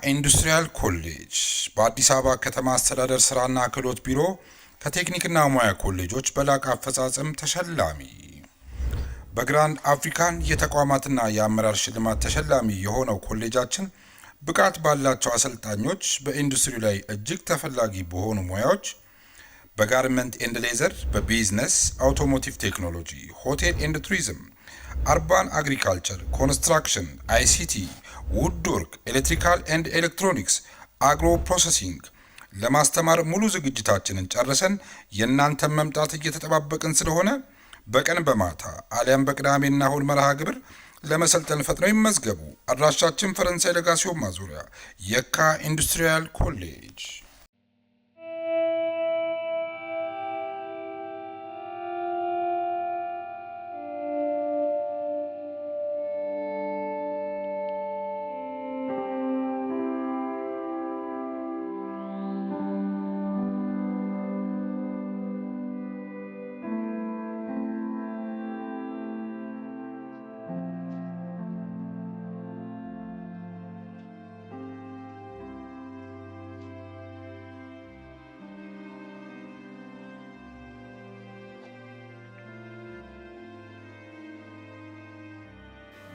ኢንዱስትሪያል ኮሌጅ በአዲስ አበባ ከተማ አስተዳደር ስራና ክህሎት ቢሮ ከቴክኒክና ሙያ ኮሌጆች በላቀ አፈጻጸም ተሸላሚ በግራንድ አፍሪካን የተቋማትና የአመራር ሽልማት ተሸላሚ የሆነው ኮሌጃችን ብቃት ባላቸው አሰልጣኞች በኢንዱስትሪው ላይ እጅግ ተፈላጊ በሆኑ ሙያዎች በጋርመንት ኤንድ ሌዘር፣ በቢዝነስ፣ አውቶሞቲቭ ቴክኖሎጂ፣ ሆቴል ኤንድ ቱሪዝም፣ አርባን አግሪካልቸር፣ ኮንስትራክሽን፣ አይሲቲ፣ ውድወርክ፣ ኤሌክትሪካል ኤንድ ኤሌክትሮኒክስ፣ አግሮ ፕሮሰሲንግ ለማስተማር ሙሉ ዝግጅታችንን ጨርሰን የእናንተን መምጣት እየተጠባበቅን ስለሆነ በቀን በማታ አሊያም በቅዳሜና እሁድ መርሃ ግብር ለመሰልጠን ፈጥነው ይመዝገቡ። አድራሻችን ፈረንሳይ ለጋሲዮን ማዞሪያ የካ ኢንዱስትሪያል ኮሌጅ።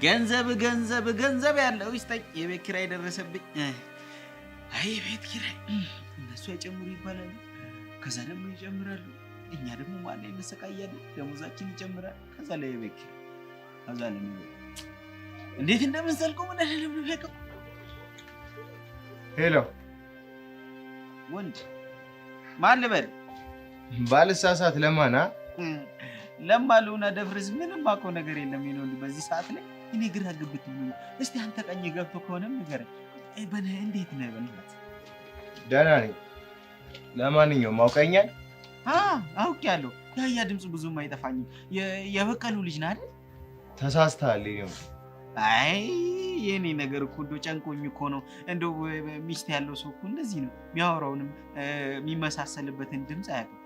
ገንዘብ ያለው ይስጠኝ። የቤት ኪራይ ደረሰብኝ። አይ የቤት ኪራይ እነሱ አይጨምሩ ይባላሉ፣ ከዛ ደግሞ ይጨምራሉ። እኛ ደግሞ ማለ እንሰቃያለን። ደሞዛችን ይጨምራል፣ ከዛ ላይ የቤት ኪራይ፣ ከዛ ላይ እንዴት እንደምንሰልቀው ምን አይደለም ነው ያቀው። ሄሎ ወንድ ማን ልበል? ባልሳሳት ለማና ለማሉና ደፍርስ ምንም አቆ ነገር የለም ይኖል በዚህ ሰዓት ላይ እኔ ግራ ግብት ነው። እስቲ አንተ ቀኝ ገብቶ ከሆነም ነገር በነ እንዴት ነው በልላት? ደህና ነኝ። ለማንኛውም አውቀኛል? አውቄያለሁ። ያያ ድምጽ ብዙም አይጠፋኝም። የበቀሉ ልጅ ነህ አይደል? ተሳስተሃል ነው። አይ የኔ ነገር እኮ እንደው ጨንቆኝ እኮ ነው። እንደው ሚስት ያለው ሰው እኮ እንደዚህ ነው የሚያወራውንም የሚመሳሰልበትን ድምጽ አያውቅም።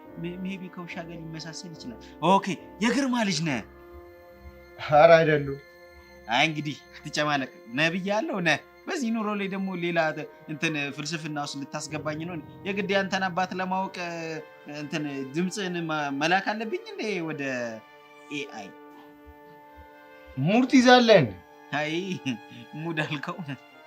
ሜቢ ከውሻ ጋር ሊመሳሰል ይችላል። ኦኬ የግርማ ልጅ ነህ? ኧረ አይደሉም። አይ እንግዲህ አትጨማለቅ። ነብይ ያለው ነህ። በዚህ ኑሮ ላይ ደግሞ ሌላ እንትን ፍልስፍና ውስጥ ልታስገባኝ ነው? የግድ ያንተን አባት ለማወቅ እንትን ድምጽን መላክ አለብኝ እንዴ ወደ ኤአይ? ሙድ ይዛለን። አይ ሙድ አልከው።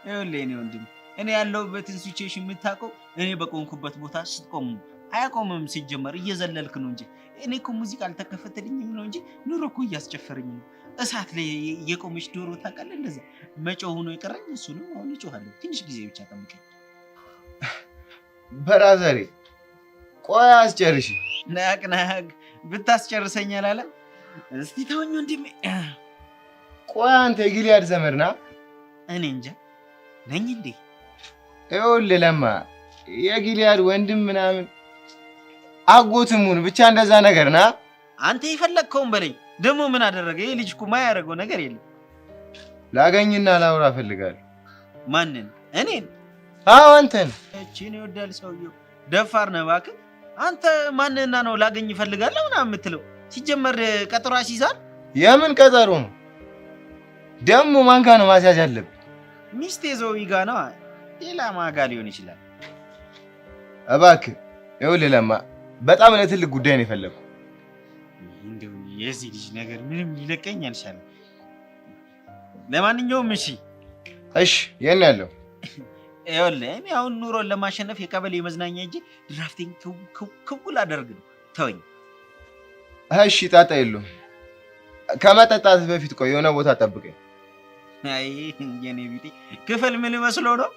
ይኸውልህ እኔ ወንድም እኔ ያለሁበትን ሲቹዌሽን የምታውቀው እኔ በቆምኩበት ቦታ ስትቆም አያቆምም። ሲጀመር እየዘለልክ ነው እንጂ እኔ እኮ ሙዚቃ አልተከፈተልኝም ነው እንጂ ኑሮ እኮ እያስጨፈረኝ ነው። እሳት ላይ የቆመች ዶሮ ታውቃለህ? እንደዛ መጮህ ሆኖ የቀረኝ እሱ ነው። አሁን እጮሃለሁ። ትንሽ ጊዜ ብቻ ጠብቀኝ። በራዘሬ ቆይ አስጨርሽ። ናቅ ብታስጨርሰኝ አላለም። እስቲ ተወኝ ወንድሜ። ቆይ አንተ የጊልያድ ዘመድ ነህ? እኔ እንጃ ነኝ እንዴ? ይኸውልህ ለማ የጊልያድ ወንድም ምናምን አጎትሙን ብቻ እንደዛ ነገር ና። አንተ የፈለግከውን በለኝ። ደግሞ ምን አደረገ? ይሄ ልጅ እኮ ማያደርገው ነገር የለም። ላገኝና ላውራ ፈልጋለሁ። ማንን? እኔን? አዎ አንተን። እቺን ይወዳል ሰውየው። ደፋር ነህ እባክህ። አንተ ማንና ነው ላገኝ ፈልጋለሁ ምናምን የምትለው? ሲጀመር ቀጠሮ አስይዛል። የምን ቀጠሮ ነው ደግሞ? ማን ጋር ነው ማስያዝ ያለብህ? ሚስቴ ዘውይ ጋር ነው። ሌላ ማን ጋር ሊሆን ይችላል? እባክህ ይኸውልህ ለማ በጣም ለትልቅ ጉዳይ ነው የፈለኩት። እንደው የዚህ ልጅ ነገር ምንም ሊለቀኝ አልቻለም። ለማንኛውም እሺ የት ያለው? ይኸውልህ እኔ አሁን ኑሮን ለማሸነፍ የቀበሌ መዝናኛ እንጂ ድራፍቲንግ ክውል አደርግ ነው። ተወኝ። እሺ ጣጣ የለውም። ከመጠጣት በፊት ቆይ የሆነ ቦታ ጠብቀኝ። አይ የኔ ቢጤ ክፍል ምን መስሎ ነው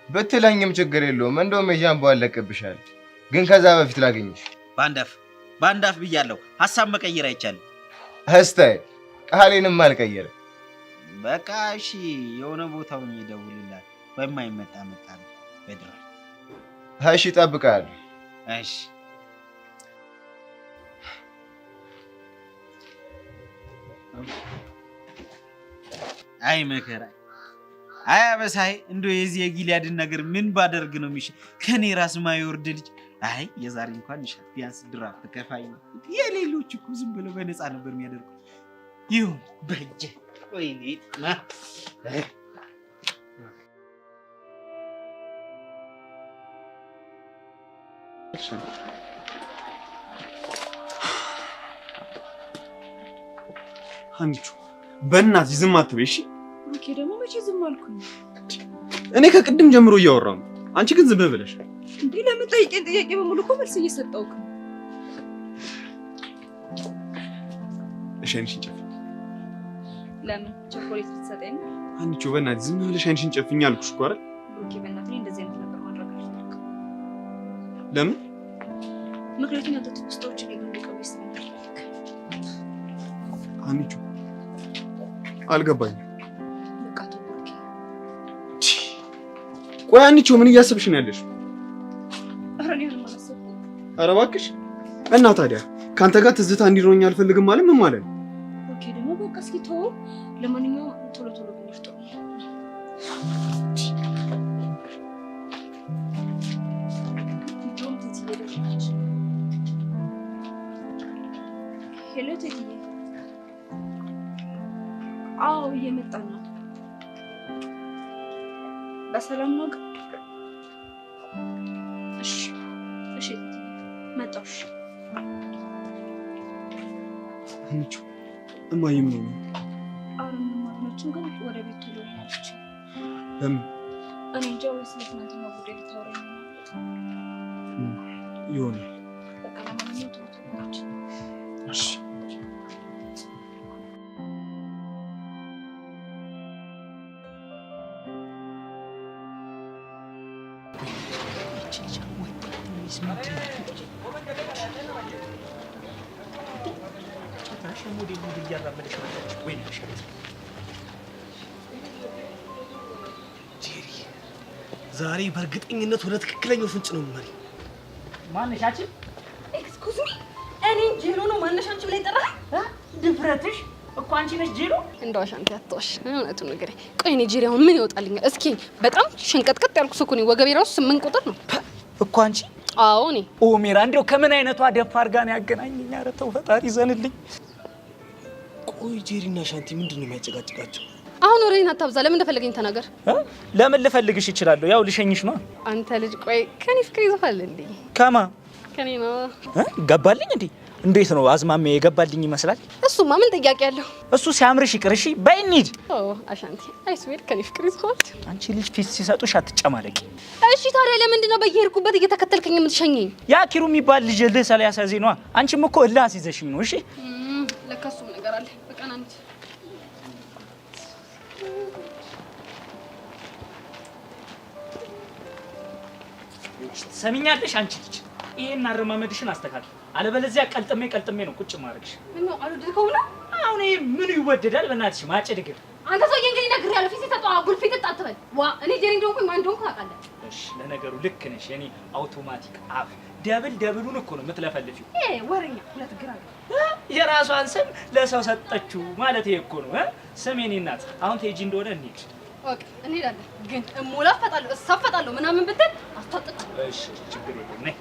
ብትለኝም ችግር የለውም። እንደውም የጃምቦ አለቅብሻል። ግን ከዛ በፊት ላገኝሽ። ባንዳፍ ብያለሁ። ሐሳብ መቀየር አይቻልም። እስታይ ቃሌንም አልቀየረ። በቃ እሺ የሆነ ቦታው ይደውልልሃል። በማይመጣ መጣ በድራል። እሺ እጠብቅሃለሁ። እሺ አይ መከራ አይ አበሳይ እንደው የዚህ የጊልያድን ነገር ምን ባደርግ ነው የሚሽ? ከኔ ራስ ማይወርድ ልጅ አይ የዛሬ እንኳን ይሻል ቢያንስ ድራፍት ከፋይ ነው። የሌሎች እኮ ዝም ብለው በነፃ ነበር የሚያደርጉ። ይሁን በጀ ወይኔ ማ አንቺ በእናትሽ ዝም አትበይ እሺ። ኦኬ ደግሞ መቼ ዝም አልኩኝ? እኔ ከቅድም ጀምሮ እያወራሁ ነው። አንቺ ግን ዝም ብለሽ እንዴ? ለምን ጠይቄን ጥያቄ በሙሉ እኮ መልስ እየሰጠሁህ ነው። እሺ አንቺን ጨፍኝ። ለምን ቸኮሌት ልትሰጠኝ ነው? አንቺ በእናትሽ ዝም ብለሽ አንቺን ጨፍኝ አልኩሽ እኮ አይደል? ኦኬ በእናትህ እንደዚህ አይነት ነገር ማድረግ አልፈልግም። ለምን? ምክንያቱም አንተ ትውስታዎች ላይ እንደቀው ስለምፈልግ። አንቺ አልገባኝም። በቃ ተወርክ። ቆይ አንቺ ምን እያሰብሽ ነው ያለሽ? ኧረ እኔ ምንም አላሰብኩም። ኧረ እባክሽ እና ታዲያ ካንተ ጋር ትዝታ እንዲኖረኝ አልፈልግም ማለት ምን ማለት ነው? ኦኬ ደግሞ በቃ እስኪ ተወው። ለማንኛውም ቶሎ ቶሎ ብንርጥ ነው። ሄሎ ቴዲዬ። አዎ እየመጣን ነው። በሰላም ነው ግን? እሺ እሺ መጣሁ። እሺ አንቺ እማዬ ምን ነው? ኧረ ምንም አልሆነችም፣ ግን ወደ ቤት ቶሎ ሄደች። ለምን? እኔ እንጃ። ወይስ ለትናንትና ጉዳይ ልታወራኝ ነው ማለት ይሆናል። በቃ ለማንኛውም ቶሎ ቶሎ ሄደች። እሺ ዛሬ በእርግጠኝነት ወደ ትክክለኛው ፍንጭ ነው የምመሪ። ማነሻችን? ኤክስኩዝ ሚ እኔ ጄሎ ነው ማነሻንቺ ብላ ይጠራል? ድፍረትሽ እኮ አንቺ ነሽ ጄሎ። እንደው አሻንቲ አትዋሽ፣ እውነቱን ንገረኝ። ቆይ እኔ ጄሪ አሁን ምን ይወጣልኛል? እስኪ በጣም ሸንቀጥቀጥ ያልኩ ሰው እኮ ነኝ። ወገቤ ራሱ 8 ቁጥር ነው እኮ አንቺ። አዎ እኔ ኦሜራ እንደው ከምን አይነቷ ደፋር ጋር ነው ያገናኘኝ? ኧረ ተው ፈጣሪ ይዘንልኝ። ቆይ ጄሪና ሻንቲ ምንድን ነው የሚያጨቃጭቃቸው? አሁን ወሬን አታብዛ። ለምን እንደፈለገኝ ተናገር። ለምን ልፈልግሽ እችላለሁ? ያው ልሸኝሽ ነው። አንተ ልጅ ቆይ ከኔ ፍቅር ይዘፋል እንዴ? ከማ ከኔ ነው ገባልኝ እንዴ? እንዴት ነው አዝማሜ የገባልኝ ይመስላል? እሱማ ምን ጥያቄ ያለው? እሱ ሲያምርሽ ይቅር። እሺ በይ እንሂድ። ኦ አሻንቲ አይስዌር ከኔ ፍቅር ይዘፋል። አንቺ ልጅ ፊት ሲሰጡሽ አትጨማለቂ። እሺ ታዲያ ለምንድን ነው በየሄድኩበት እየተከተልከኝ የምትሸኘኝ? ያ ኪሩ የሚባል ልጅ ልህ ሰላያሳዚ ነው። አንቺም እኮ እልህ አስይዘሽኝ ነው። እሺ ለካ እሱም ነገር አለ። በቃ ና እንሂድ። ሰሚኛለሽ አንቺ ልጅ፣ ይሄን አረማመድሽን አስተካክል፣ አለበለዚያ ቀልጥሜ ነው ቁጭ ማድረግሽ። ምን ነው አልወደድከውም ነው? አሁን ይሄ ምን ይወደዳል? በእናትሽ ማጨድ ግን አንተ ሰውዬ እንግዲህ ነግሬሃለሁ። ፊት ሲሰጠው አጉል ፊት አትበል። ዋ እኔ ጄሪ እንደሆንኩኝ ማን እንደሆንኩ ታውቃለህ። እሺ ለነገሩ ልክ ነሽ። የኔ አውቶማቲክ አፍ ደብሉን እኮ ነው የምትለፈልፊው። ወሬኛ ሁለት ግራ የራሷን ስም ለሰው ሰጠችው ማለት ይሄ እኮ ነው። ስም የኔ እናት። አሁን ቴጂ እንደሆነ እንሂድ። ኦኬ እንሄዳለን። ግን እሞላፈጣለሁ እሳፈጣለሁ ምናምን ብትል አስታጥቅ። እሺ ችግር የለም ነይ።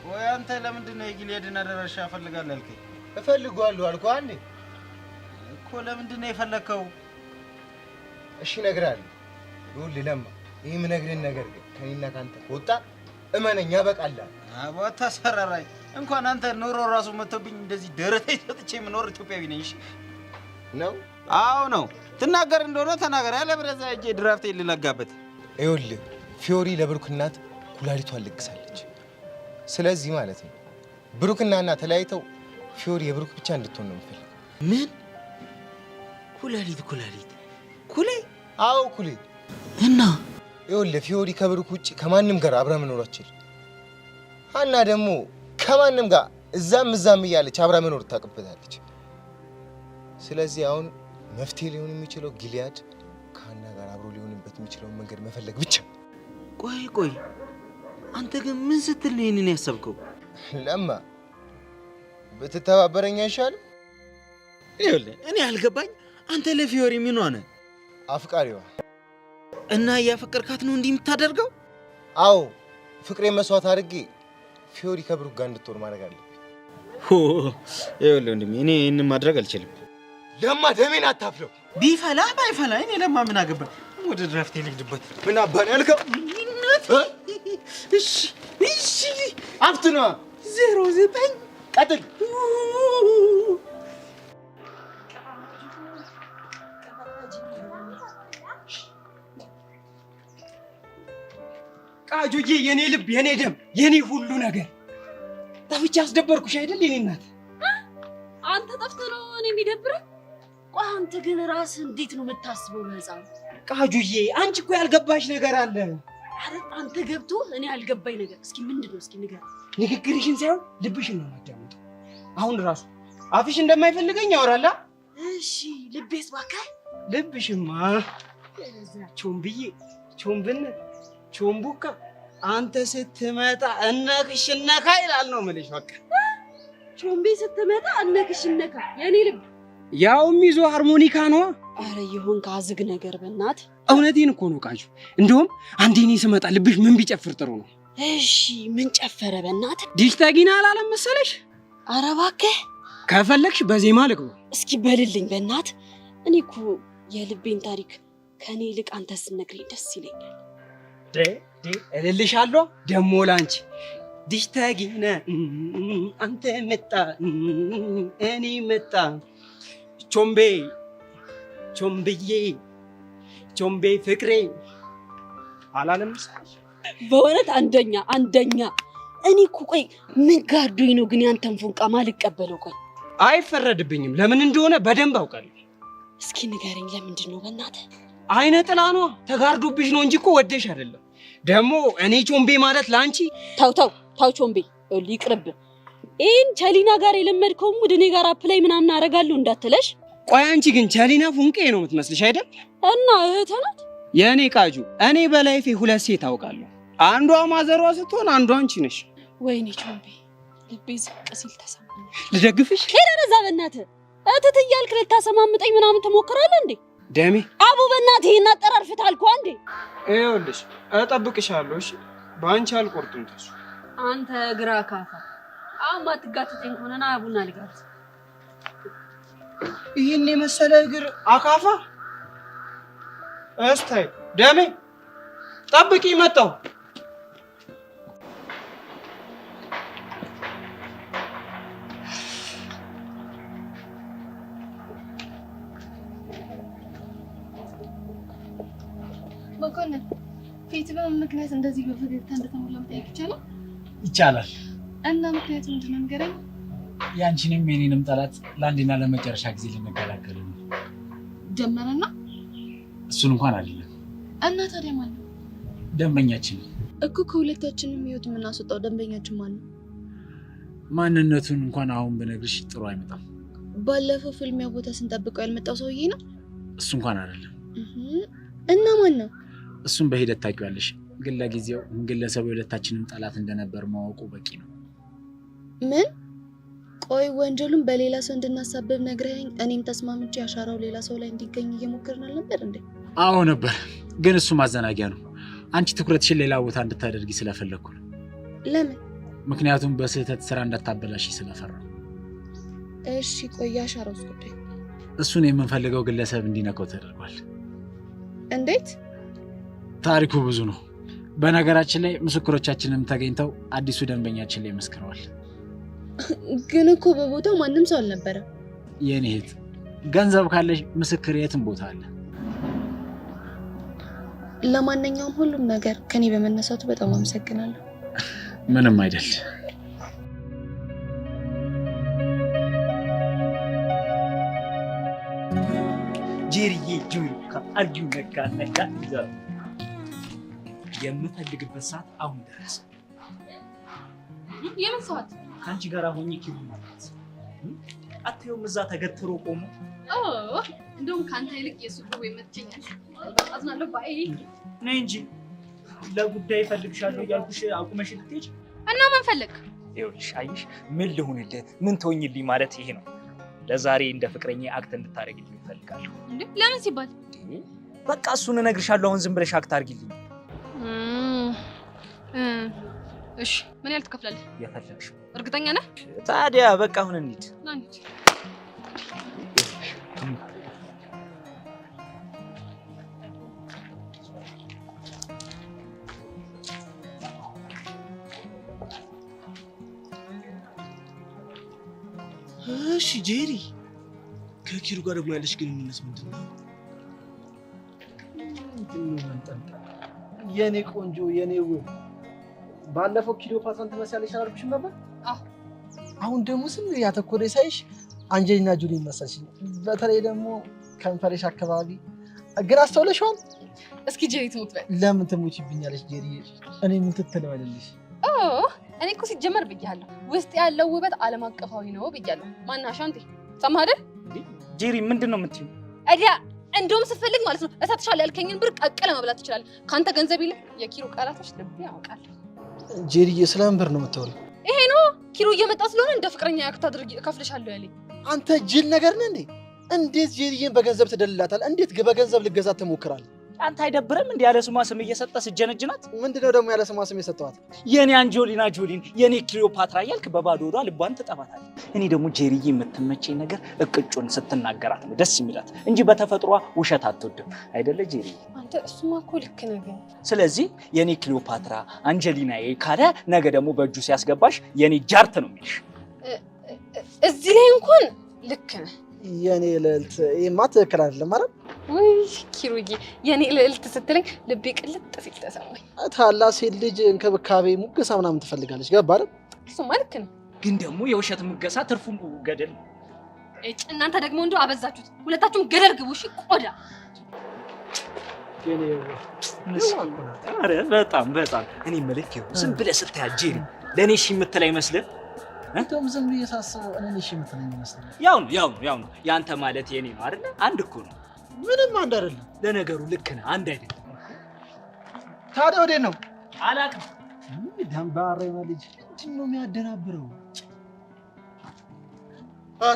ቆይ አንተ ለምንድን ነው የጊልኤድን አደራሻ እፈልጋለሁ ያልከኝ? እፈልገዋለሁ አልኩህ አንዴ እኮ ለምንድን ነው የፈለከው? እሺ እነግርሃለሁ። ይኸውልህ ለማ ይህ የምነግርህን ነገር ግን ከእኔና ከአንተ ከወጣ እመነኝ ያበቃልሃል። አባታ አታስፈራራኝ። እንኳን አንተ ኑሮ ራሱ መጥቶብኝ እንደዚህ ደረቴ ሰጥቼ የምኖር ኢትዮጵያዊ ነኝ። እሺ ነው? አዎ ነው። ትናገር እንደሆነ ተናገር፣ ያለበለዚያ እጄ ድራፍቴ ልለጋበት። ይኸውልህ ፊዮሪ ለብሩክ እናት ኩላሊቷን ልግሳለች። ስለዚህ ማለት ነው ብሩክና እናት ተለያይተው ፊዮሪ የብሩክ ብቻ እንድትሆን ነው የምፈልገው። ምን ኩላሊት ኩሌ? አዎ ኩሌ። እና ይኸውልህ ፊዮሪ ከብሩክ ውጭ ከማንም ጋር አብራ መኖር አትችልም። ሀና ደግሞ ከማንም ጋር እዛም እያለች አብራ መኖር ታውቅበታለች። ስለዚህ አሁን መፍትሄ ሊሆን የሚችለው ጊልኤድ ከሀና ጋር አብሮ ሊሆንበት የሚችለውን መንገድ መፈለግ ብቻ። ቆይ አንተ ግን ምን ስትል ነው ይሄንን ያሰብከው? ለማ ብትተባበረኝ አይሻልም? ይኸውልህ እኔ አልገባኝ አንተ ለፊዮሪ ምን ሆነ? አፍቃሪዋ እና እያፈቀርካት ነው እንዲህ የምታደርገው? አዎ ፍቅሬን መስዋዕት አድርጌ ፊዮሪ ከብሩክ ጋር እንድትሆን ማድረግ አለብኝ። ይኸውልህ ወንድሜ እኔ ይህንን ማድረግ አልችልም። ለማ ደሜን አታፍለው። ቢፈላ ባይፈላ እኔ ለማ ምን አገባኝ? ወደ ድራፍቴ ልግድበት። ምን አባን ያልከው? እሺ እሺ አፍትና 09 ቀጥል። ቃጁዬ የኔ ልብ የኔ ደም የኔ ሁሉ ነገር ጠፍቼ አስደበርኩሽ አይደል የኔ እናት? አንተ ጠፍተህ ነው እኔ የሚደብረኝ? ቆይ አንተ ግን ራስህ እንዴት ነው የምታስበው? ለህፃኑ ቃጁዬ አንቺ እኮ ያልገባሽ ነገር አለ። አረ አንተ ገብቶ እኔ ያልገባኝ ነገር እስኪ ምንድነው? እስኪ ንገር። ንግግርሽን ሳይሆን ልብሽን ነው የማዳምጠው። አሁን ራሱ አፍሽ እንደማይፈልገኝ ያወራላ። እሺ ልቤስ እባክህ። ልብሽማ ቾምብዬ ቾምብን ቾምቡካ አንተ ስትመጣ እነክሽነካ ይላል ነው የምልሽ። በቃ ቾምቤ ስትመጣ እነክሽነካ የኔ ልብ ያውም ይዞ ሃርሞኒካ ነው። አረ ይሁን ካዝግ ነገር በእናት እውነቴን እኮ ነው ቃጁ። እንደውም አንዴ እኔ ስመጣ ልብሽ ምን ቢጨፍር ጥሩ ነው? እሺ ምን ጨፈረ በእናት? ዲሽታጊና አላለም መሰለሽ? አረ እባክህ ከፈለግሽ በዜማ ልቅው። እስኪ በልልኝ በእናት። እኔ እኮ የልቤን ታሪክ ከኔ ይልቅ አንተ ስትነግረኝ ደስ ይለኛል። እልልሻለሁ ደሞ ላንቺ ዲሽታጊና አንተ መጣ እኔ መጣ ቾምቤ ቾምብዬ ቾምቤ ፍቅሬ አላለም መሰለሽ? በእውነት አንደኛ። እኔ እኮ ቆይ ምን ጋርዶኝ ነው ግን ያንተን ፎንቃ ማልቀበለው? ቆይ አይፈረድብኝም። ለምን እንደሆነ በደንብ አውቃለሁ። እስኪ ንገረኝ ለምንድን ነው በእናትህ? አይነ ጥላ ነው ተጋርዶብሽ ነው እንጂ እኮ ወደሽ አይደለም። ደግሞ እኔ ቾምቤ ማለት ላንቺ ታው ቾምቤ ይቅርብ። ይህን ቸሊና ጋር የለመድከው ሙድ እኔ ጋር አፕላይ ምናምን አደርጋለሁ እንዳትለሽ። ቆይ አንቺ ግን ቸሊና ፉንቄ ነው የምትመስልሽ አይደል? እና እህትህ ናት የእኔ ቃጁ። እኔ በላይፌ 2 ሴት አውቃለሁ። አንዷ ማዘሯ ስትሆን አንዷ አንቺ ነሽ። ወይኔ ቾምቤ ልቤ ዝቅ ሲል ተሰማኝ። ልደግፍሽ? ሄደ ነዛ በእናትህ እህትህ እያልክ ልታሰማምጠኝ ምናምን ትሞክራለህ እንዴ? ደሜ አቡ በእናትህ ይሄን አጠራርፍት አልኩህ አንዴ። ይኸውልሽ እጠብቅሻለሁ። እሺ በአንቺ አልቆርጥም ተስፋ። አንተ ግራ ካፋ አሁን ማትጋትተኝ ከሆነና ቡና ልጋት። ይሄን የመሰለ እግር አካፋ እስታይ ደሜ ጠብቂ መጣሁ። መኮንን ፊት በምን ምክንያት እንደዚህ በፈገግታ እንደተሞላ መጠየቅ ይቻላል? ይቻላል። እና ምክንያቱ ምንድን ነው ንገረኝ። ያንቺንም የኔንም ጠላት ለአንዴና ለመጨረሻ ጊዜ ልንገላገል ነው። ደመረና? እሱን እንኳን አይደለም። እና ታዲያ ማን ነው? ደንበኛችን እኮ ከሁለታችንም ህይወት የምናስወጣው ደንበኛችን ማን ነው? ማንነቱን እንኳን አሁን ብነግርሽ ጥሩ አይመጣም። ባለፈው ፍልሚያ ቦታ ስንጠብቀው ያልመጣው ሰውዬ ነው? እሱ እንኳን አይደለም። እና ማን ነው? እሱን በሂደት ታውቂዋለሽ። ግን ለጊዜው ግለሰቡ የሁለታችንም ጠላት እንደነበር ማወቁ በቂ ነው። ምን? ቆይ ወንጀሉን በሌላ ሰው እንድናሳብብ ነግረኸኝ እኔም ተስማምቼ አሻራው ሌላ ሰው ላይ እንዲገኝ እየሞከርን አልነበር እንዴ? አዎ ነበር። ግን እሱ ማዘናጊያ ነው። አንቺ ትኩረትሽን ሌላ ቦታ እንድታደርጊ ስለፈለኩ ነው። ለምን? ምክንያቱም በስህተት ስራ እንዳታበላሽ ስለፈራው። እሺ ቆይ አሻራውስ ጉዳይ? እሱን የምንፈልገው ግለሰብ እንዲነካው ተደርጓል። እንዴት? ታሪኩ ብዙ ነው። በነገራችን ላይ ምስክሮቻችንም ተገኝተው አዲሱ ደንበኛችን ላይ መስክረዋል። ግን እኮ በቦታው ማንም ሰው አልነበረም። የኔ እህት ገንዘብ ካለሽ ምስክር የትም ቦታ አለ። ለማንኛውም ሁሉም ነገር ከኔ በመነሳቱ በጣም አመሰግናለሁ። ምንም አይደል። ጄሪዬ ጁሩካ አርጊው ነካ ይዛው የምፈልግበት ሰዓት አሁን ደረሰ። የምን ሰዓት? ካንቺ ጋር ሆኜ ኪቡ ማለት አትየውም እዛ ተገትሮ ቆሞ። እንደውም ካንተ ይልቅ የሱ ወይ መጥኛል። አዝናለሁ ባይ ነይ እንጂ ለጉዳይ ፈልግሻለሁ እያልኩሽ አቁመሽ ልትሄጂ እና ምን ፈልግ? ይኸውልሽ አየሽ ምን ልሁንልህ ምን ትሆኝልኝ ማለት ይሄ ነው። ለዛሬ እንደ ፍቅረኛ አክት እንድታረግልኝ እፈልጋለሁ። እንዴ ለምን ሲባል? በቃ እሱን እነግርሻለሁ። አሁን ዝም ብለሽ አክት አድርጊልኝ። እሺ ምን ያህል ትከፍላለህ? የፈለግሽው። እርግጠኛ ነህ? ታዲያ በቃ አሁን እንሂድ። እሺ ጄሪ፣ ከኪሩ ጋር ደግሞ ያለሽ ግንኙነት ምንድን ነው? የኔ ቆንጆ የኔ ውብ፣ ባለፈው ክሊዮፓትራን ትመስያለሽ አላልኩሽም ነበር? አሁን ደግሞ ስም ያተኮረ ሳይሽ አንጀሊና ጆሊ መሰልሽኝ። በተለይ ደግሞ ከንፈርሽ አካባቢ ግን አስተውለሽዋል? እስኪ ጄሪ ትሙት በል። ለምን ትሞቺብኛለሽ ጄሪ? እኔ ምን ትትለዋለሽ? እኔ እኮ ሲጀመር ብያለሁ ውስጥ ያለው ውበት ዓለም አቀፋዊ ነው ብያለሁ። ማን አሻንቴ ሰማህ አይደል? ጄሪ ምንድን ነው የምትይው? አይዲያ እንደውም ስትፈልግ ማለት ነው እሰጥሻለሁ ያልከኝን ብር ቀቅለ መብላት ትችላለህ። ካንተ ገንዘብ ይልቅ የኪሩ ቃላቶች ልብ ያውቃል። ጄሪ ስለምን ብር ነው የምታወሪው? ይሄ ነው ኪሩ እየመጣ ስለሆነ እንደ ፍቅረኛ ያክት አድርጊ እከፍልሻለሁ ያለኝ። አንተ ጅል ነገር ነህ እንዴ? እንዴት ጄሪዬን በገንዘብ ትደልላታለህ? እንዴት በገንዘብ ልገዛት ትሞክራለህ? አንተ አይደብርም እንዴ ያለ ስሟ ስም እየሰጠ ስጀነጅናት? ምንድነው ደግሞ ያለ ስሟ ስም የሰጠዋት? የኔ አንጀሊና ጆሊን የኔ ክሊዮፓትራ እያልክ በባዶ ወዷ ልቧን ትጠባታለህ። እኔ ደግሞ ጄሪዬ የምትመቸኝ ነገር እቅጩን ስትናገራት ነው ደስ የሚላት እንጂ በተፈጥሯ ውሸት አትወድም አይደለ ጄሪ? አንተ እሱማ እኮ ልክ ነህ። ስለዚህ የኔ ክሊዮፓትራ አንጀሊናዬ ካለ ነገ ደግሞ በእጁ ሲያስገባሽ የኔ ጃርት ነው የሚልሽ። እዚህ ላይ እንኳን ልክ ነህ የኔ ልዕልት። ይሄማ ትክክል አይደለም ማለት ወይ ኪሩዬ፣ የኔ ልዕልት ስትለኝ ልቤ ቅልጥ ሲል ተሰማኝ። ታላ ሴት ልጅ እንክብካቤ ሙገሳ ምናምን ትፈልጋለች። ገባ አይደል? እሱማ ልክ ነው። ግን ደግሞ የውሸት ሙገሳ ትርፉ ገደል ነው። እናንተ ደግሞ እንደው አበዛችሁት። ሁለታችሁም ገደል ግቡ። እሺ ቆዳ የኔ ኧረ በጣም በጣም እኔ መልክ ይሁን ዝም ብለህ ስታያት ጄሪ ለእኔ እሺ የምትል አይመስልም? እንደውም ዝም ብዬ ሳስበው እኔ እሺ የምትለኝ ይመስለኛል። ያው ነው ያንተ ማለት የኔ ነው አይደል? አንድ እኮ ነው። ምንም አንድ አይደለም። ለነገሩ ልክ ነህ፣ አንድ አይደለም። ታዲያ ወዴት ነው? አላውቅም። ደንባራ ልጅ ምንድን ነው የሚያደናብረው?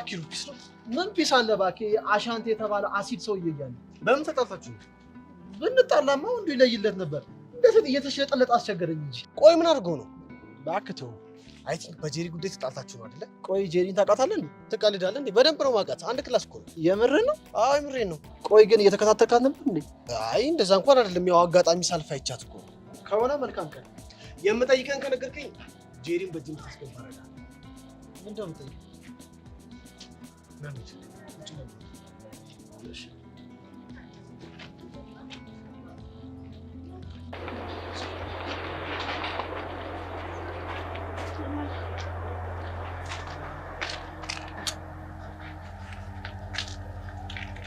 ኪሩ ፒስ ነው። ምን ፒስ አለ እባክህ? አሻንቴ የተባለ አሲድ ሰውዬ እያለ በምን ተጣልታችሁ? ብንጣላማ ወንዱ ይለይለት ነበር። እንደዚህ እየተሸጠለጥ አስቸገረኝ እንጂ። ቆይ ምን አድርገው ነው? እባክህ ተው። አይ ቲንክ በጄሪ ጉዳይ ተጣልታችሁ ነው አይደለ? ቆይ ጄሪን ታውቃታለህ እንዴ? ትቀልዳለህ እንዴ? በደንብ ነው የማውቃት። አንድ ክላስ እኮ ነው። የምርህ ነው? አዎ የምሬን ነው። ቆይ ግን እየተከታተልካት ነበር እንዴ? አይ እንደዛ እንኳን አይደለም። ያው አጋጣሚ ሳልፍ አይቻት እኮ ከሆነ መልካም ቀን። የምጠይቀን ከነገርከኝ ጄሪን በእጅ የምታስገባ አደርጋለሁ። ምን እንደምጠይቅ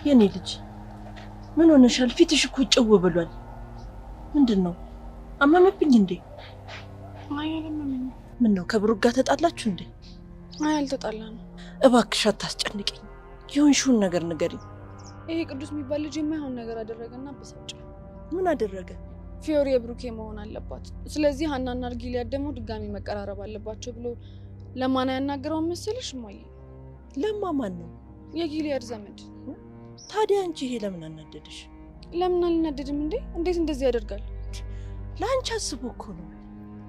የኔ ልጅ ምን ሆነሻል? ፊትሽ እኮ ጭው ብሏል። ምንድነው? አመመብኝ እንዴ? አይ አላመመኝም። ምን ነው ከብሩክ ጋር ተጣላችሁ እንዴ? አይ አልተጣላንም። እባክሽ አታስጨንቂኝ። የሆንሽውን ነገር ንገሪኝ። ይሄ ቅዱስ የሚባል ልጅ የማይሆን ነገር አደረገና በሳጭ። ምን አደረገ? ፊዮሪ የብሩኬ መሆን አለባት፣ ስለዚህ ሀናና ጊሊያድ ደግሞ ድጋሚ መቀራረብ አለባቸው ብሎ ለማን ያናገረው መሰለሽ? እማዬ ለማ ማን ነው? የጊሊያድ ዘመድ። ታዲያ አንቺ ይሄ ለምን አናደደሽ? ለምን አልናደድም እንዴ? እንዴት እንደዚህ ያደርጋል? ለአንቺ አስቦ እኮ ነው።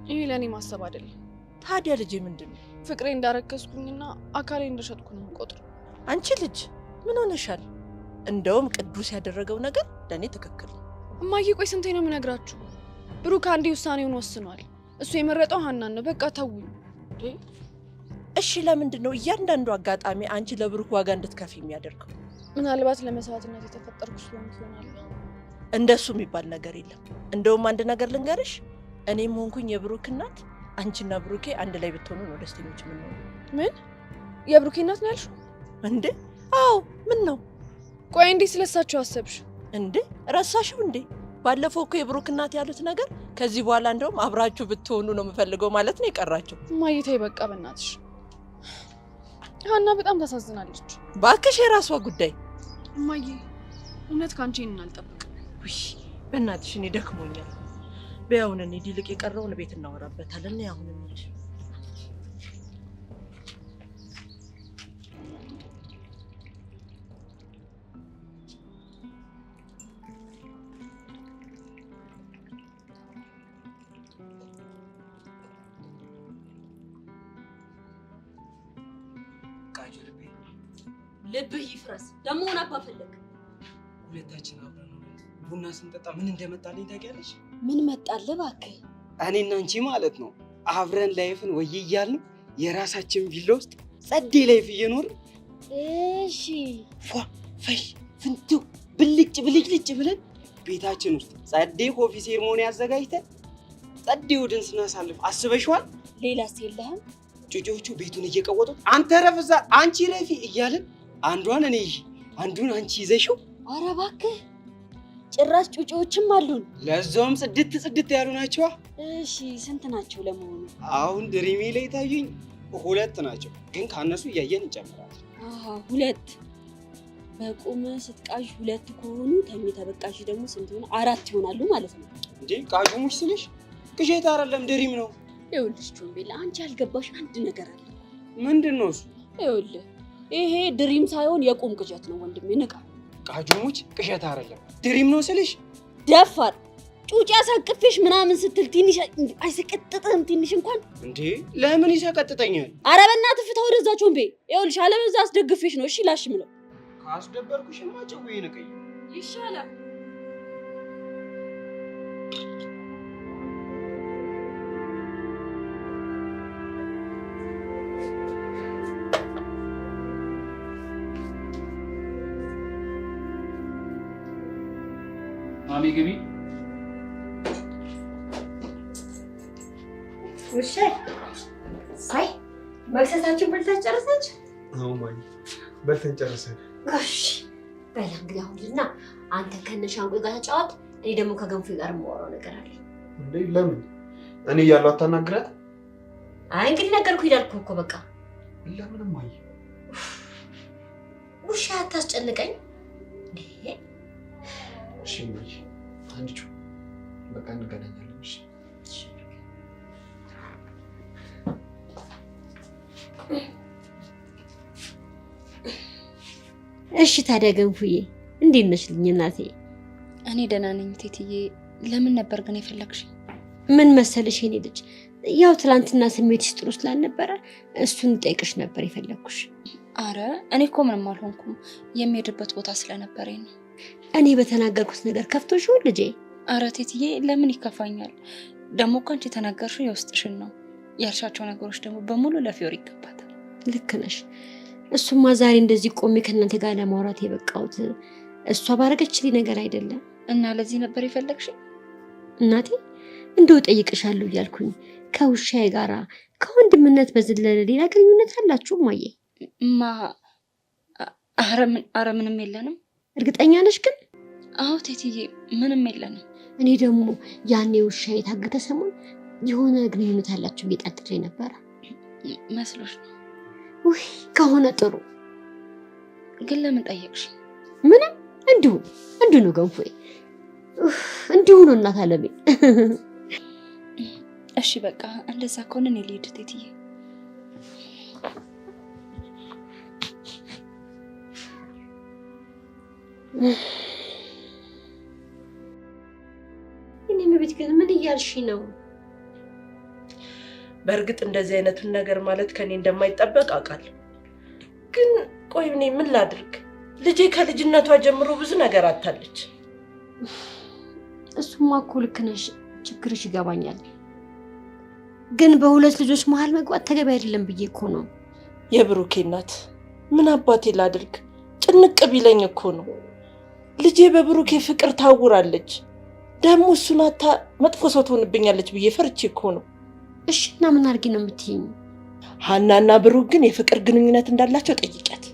ይሄ ለእኔ ማሰብ አይደለም። ታዲያ ልጄ ምንድነው? ፍቅሬ እንዳረከስኩኝና አካሌ እንደሸጥኩ ነው የምቆጥረው። አንቺ ልጅ ምን ሆነሻል? እንደውም ቅዱስ ያደረገው ነገር ለእኔ ትክክል ነው። እማዬ ቆይ ስንቴ ነው የምነግራችሁ? ብሩክ አንዴ ውሳኔውን ወስኗል። እሱ የመረጠው ሀናን ነው። በቃ ተውኝ። እሺ ለምንድን ነው እያንዳንዱ አጋጣሚ አንቺ ለብሩክ ዋጋ እንድትከፊ የሚያደርገው? ምናልባት ለመስዋዕትነት የተፈጠርኩ ስለሆንኩ ይሆናል። እንደሱ የሚባል ነገር የለም። እንደውም አንድ ነገር ልንገርሽ፣ እኔም ሆንኩኝ የብሩክ እናት አንቺና ብሩኬ አንድ ላይ ብትሆኑ ነው ደስተኞች የምንሆነው። ምን? የብሩኬ እናት ነው ያልሽው እንዴ? አዎ። ምን ነው? ቆይ እንዴ ስለሳቸው አሰብሽ እንዴ? ረሳሽው እንዴ? ባለፈው እኮ የብሩክ እናት ያሉት ነገር ከዚህ በኋላ እንደውም አብራችሁ ብትሆኑ ነው የምፈልገው ማለት ነው የቀራቸው። እማዬ ተይ በቃ በእናትሽ። ሀና በጣም ታሳዝናለች። ባክሽ የራሷ ጉዳይ። እማዬ እውነት ካንቺ እናልጠብቅ። ውይ በእናትሽ እኔ ደክሞኛል። በያውን እኔ ዲልቅ የቀረውን ቤት እናወራበታለን። ያሁን እንጂ ቃጁ ልብህ ይፍረስ። ደግሞ ምን አባ ፈለግ? ሁለታችን አብረን ቡና ስንጠጣ ምን እንደመጣልኝ ታውቂያለሽ? ምን መጣልህ እባክህ? እኔና አንቺ ማለት ነው አብረን ላይፍን ወይ እያልን የራሳችን ቪላ ውስጥ ጸዴ ላይፍ እየኖርን እሺ ፏ ፈሽ ፍንቱ ብልጭ ብለን ቤታችን ውስጥ ጸዴ ኮፊ ሴርሞኒ አዘጋጅተን ጸዴ ወድን ስናሳልፍ አስበሽዋል? ሌላስ የለህም? ጩጮቹ ቤቱን እየቀወጡ አንተ ረፍዛ አንቺ ረፊ እያልን አንዷን እኔ ይዤ አንዱን አንቺ ይዘሽው። ኧረ እባክህ ጭራሽ ጩጮዎችም አሉን። ለዛውም ጽድት ያሉ ናቸዋ። እሺ ስንት ናቸው ለመሆኑ? አሁን ድሪሜ ላይ ታዩኝ 2 ናቸው፣ ግን ካነሱ እያየን እንጨምራለን። ሁለት በቁም ስትቃዥ 2 ከሆኑ ተኝተህ በቃሽ ደግሞ ስንት ሆነ? 4 ይሆናሉ ማለት ነው። እንዴ ቃዥሙሽ ስልሽ ቅዠት አይደለም ድሪም ነው። ይኸውልሽ ቾምቤላ አንቺ ያልገባሽ አንድ ነገር አለ። ምንድን ነው እሱ? ይኸውልህ ይሄ ድሪም ሳይሆን የቁም ቅዠት ነው ወንድሜ፣ ንቃ። ቃዥሙሽ ቅዠት አይደለም ድሪም ነው ስልሽ ደፋር ጩጬ አሳቅፌሽ ምናምን ስትል ትንሽ አይሰቀጥጥህም? ትንሽ እንኳን እንዴ ለምን ይሰቀጥጠኛል? ኧረ በእናትህ ፍታ ወደዛ ቾምቤ። ይኸውልሽ አለበዛ አስደግፌሽ ነው። እሺ ላሽ ምለው ካስደበርኩሽማ ጨዌ ነቀኝ ይሻላል። ማሚ ግቢ። ውሻ ሳይ መክሰሳችን በልተን ጨረሳችሁ? አዎ ማይ በልተን ጨረሰን። እሺ በል እንግዲህ አሁንና አንተ ከነሻንቆ ጋር ተጫወት፣ እኔ ደግሞ ከገንፎ ጋር የማወራው ነገር አለ። እንዴ ለምን? እኔ እያለሁ አታናግራት? አይ እንግዲህ ነገርኩህ ይላልኩህ እኮ በቃ። ለምን ማይ? ውሻ አታስጨንቀኝ። እሺ ማይ አንቺ በቃ እንገናኛለን። እሺ እሺ ታዲያ ገንፉዬ እንዴት ነሽልኝ እናቴ? እኔ ደህና ነኝ ቴትዬ። ለምን ነበር ግን የፈለግሽ? ምን መሰልሽ የኔ ልጅ፣ ያው ትላንትና ስሜትሽ ጥሩ ስላልነበረ እሱን ጠይቅሽ ነበር የፈለግኩሽ። አረ እኔ እኮ ምንም አልሆንኩም፣ የሚሄድበት ቦታ ስለነበረኝ ነው። እኔ በተናገርኩት ነገር ከፍቶሽ ይሁን ልጄ? አረ ቴትዬ ለምን ይከፋኛል? ደግሞ እኮ አንቺ የተናገርሽው የውስጥሽን ነው። ያልሻቸው ነገሮች ደግሞ በሙሉ ለፊዮሪ ይገባታል። ልክ ነሽ። እሱማ ዛሬ እንደዚህ ቆሜ ከእናንተ ጋር ለማውራት የበቃሁት እሷ ባረገችልኝ ነገር አይደለም። እና ለዚህ ነበር የፈለግሽ? እናቴ እንደው ጠይቅሻለሁ እያልኩኝ ከውሻዬ ጋራ ከወንድምነት በዘለለ ሌላ ግንኙነት አላችሁ ማየ? አረ ምንም የለንም። እርግጠኛ ነሽ ግን? አዎ ቴትዬ ምንም የለንም። እኔ ደግሞ ያኔ ውሻዬ የታገተ ሰሞን የሆነ ግንኙነት አላችሁ እየጠርጥሬ ነበረ። መስሎሽ ነው? ውይ ከሆነ ጥሩ። ግን ለምን ጠየቅሽ? ምንም እንዲሁ ነው ገንፎዬ፣ እንዲሁ ነው እናት አለሜ። እሺ በቃ እንደዛ ከሆነ እኔ ልሂድ ቴትዬ። እኔም ቤት ግን ምን እያልሽ ነው? በእርግጥ እንደዚህ አይነቱን ነገር ማለት ከኔ እንደማይጠበቅ አውቃለሁ። ግን ቆይ እኔ ምን ላድርግ? ልጄ ከልጅነቷ ጀምሮ ብዙ ነገር አታለች። እሱማ እኮ ልክ ነሽ፣ ችግርሽ ይገባኛል። ግን በሁለት ልጆች መሀል መግባት ተገቢ አይደለም ብዬ እኮ ነው። የብሩኬ እናት ምን አባቴ ላድርግ? ጭንቅ ቢለኝ እኮ ነው። ልጄ በብሩኬ ፍቅር ታውራለች። ደግሞ እሱን አታ መጥፎ ሰው ትሆንብኛለች ብዬ ፈርቼ እኮ ነው። እሺ እና ምን አድርጊ ነው የምትይኝ? ሀናና ብሩክ ግን የፍቅር ግንኙነት እንዳላቸው ጠይቂያት።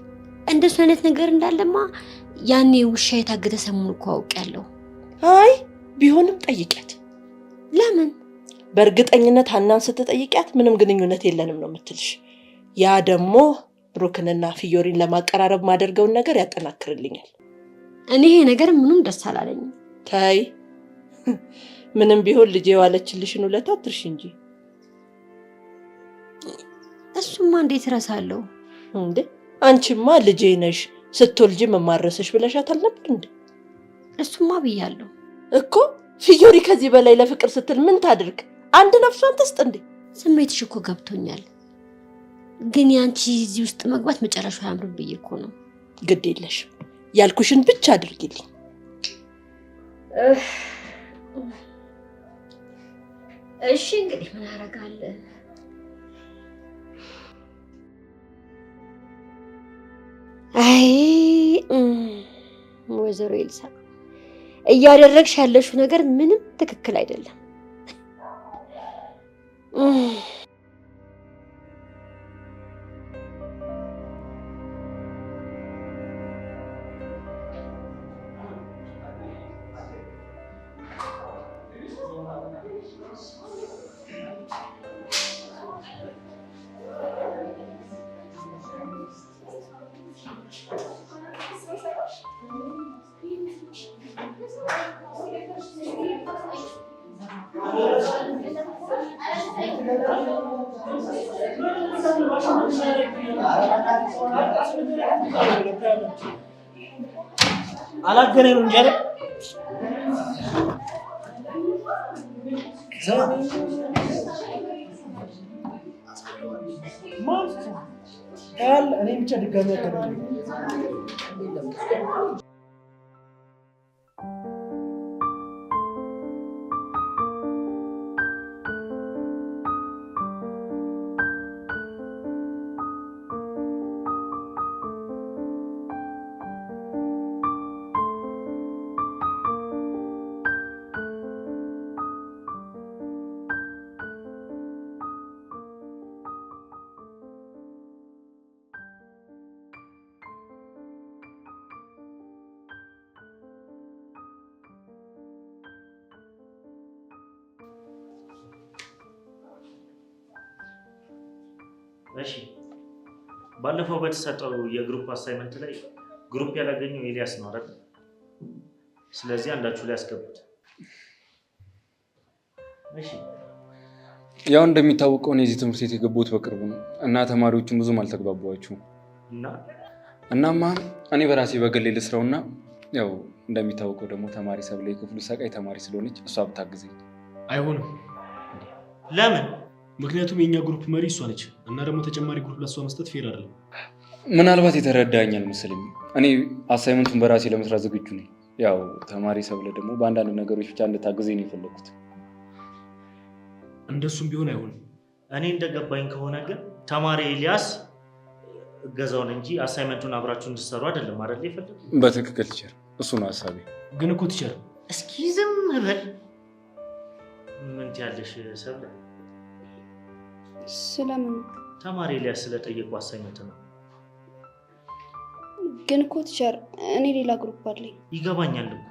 እንደሱ አይነት ነገር እንዳለማ ያኔ ውሻ የታገተ ሰሞኑን እኮ አውቄያለሁ። አይ ቢሆንም ጠይቂያት። ለምን? በእርግጠኝነት ሀናን ስትጠይቂያት ምንም ግንኙነት የለንም ነው የምትልሽ። ያ ደግሞ ብሩክንና ፊዮሪን ለማቀራረብ ማደርገውን ነገር ያጠናክርልኛል። እኔ ይሄ ነገር ምንም ደስ አላለኝም። ታይ ምንም ቢሆን ልጄ ዋለችልሽን ውለታ አትርሺ እንጂ። እሱማ እንዴት እረሳለሁ እንዴ? አንቺማ ልጄ ነሽ፣ ስትወልጂ መማረስሽ ብለሻት አልነበር እንዴ? እሱማ ብያለሁ እኮ። ፊዮሪ ከዚህ በላይ ለፍቅር ስትል ምን ታድርግ? አንድ ነፍሷን ትስጥ እንዴ? ስሜትሽ እኮ ገብቶኛል። ግን ያንቺ እዚህ ውስጥ መግባት መጨረሻው አያምርም ብዬ እኮ ነው። ግድ የለሽም ያልኩሽን ብቻ አድርጊልኝ። እሺ እንግዲህ ምን አደርጋለሁ? አይ ወይዘሮ ኤልሳ እያደረግሽ ያለሽው ነገር ምንም ትክክል አይደለም። አላገናኙ እንጂ አይደል? እኔ ብቻ ድጋሚ ያገናኙ እሺ ባለፈው በተሰጠው የግሩፕ አሳይመንት ላይ ግሩፕ ያላገኘው ኤልያስ ነው አይደል? ስለዚህ አንዳችሁ ላይ ያስገቡት። እሺ ያው እንደሚታወቀው ነው እዚህ ትምህርት ቤት የገቡት በቅርቡ ነው እና ተማሪዎቹም ብዙም አልተግባባቸውም እናማ እኔ በራሴ በግሌ ልስራውና ያው እንደሚታወቀው ደግሞ ተማሪ ሰብለ የክፍሉ ሰቃይ ተማሪ ስለሆነች እሷ ብታግዘኝ። አይሆንም። ለምን? ምክንያቱም የኛ ግሩፕ መሪ እሷ ነች እና ደግሞ ተጨማሪ ግሩፕ ለሷ መስጠት ፌር አይደለም። ምናልባት የተረዳኛል መሰለኝ። እኔ አሳይመንቱን በራሴ ለመስራት ዝግጁ ነኝ። ያው ተማሪ ሰብለ ደግሞ በአንዳንድ ነገሮች ብቻ እንድታግዘኝ ነው የፈለኩት። እንደሱም ቢሆን አይሆንም። እኔ እንደገባኝ ከሆነ ግን ተማሪ ኤልያስ እገዛውን እንጂ አሳይመንቱን አብራችሁ እንድትሰሩ አይደለም አይደል የፈለኩት? በትክክል ቲቸር፣ እሱ ነው ሐሳቤ። ግን እኮ ቲቸር እስኪ ዝም በል። ምን ትያለሽ ሰብለ? ስለምን? ተማሪ ኤልያስ ስለጠየቁ አሳይመንት ነው። ግን እኮ ቲቸር እኔ ሌላ ግሩፕ አለኝ። ይገባኛል እኮ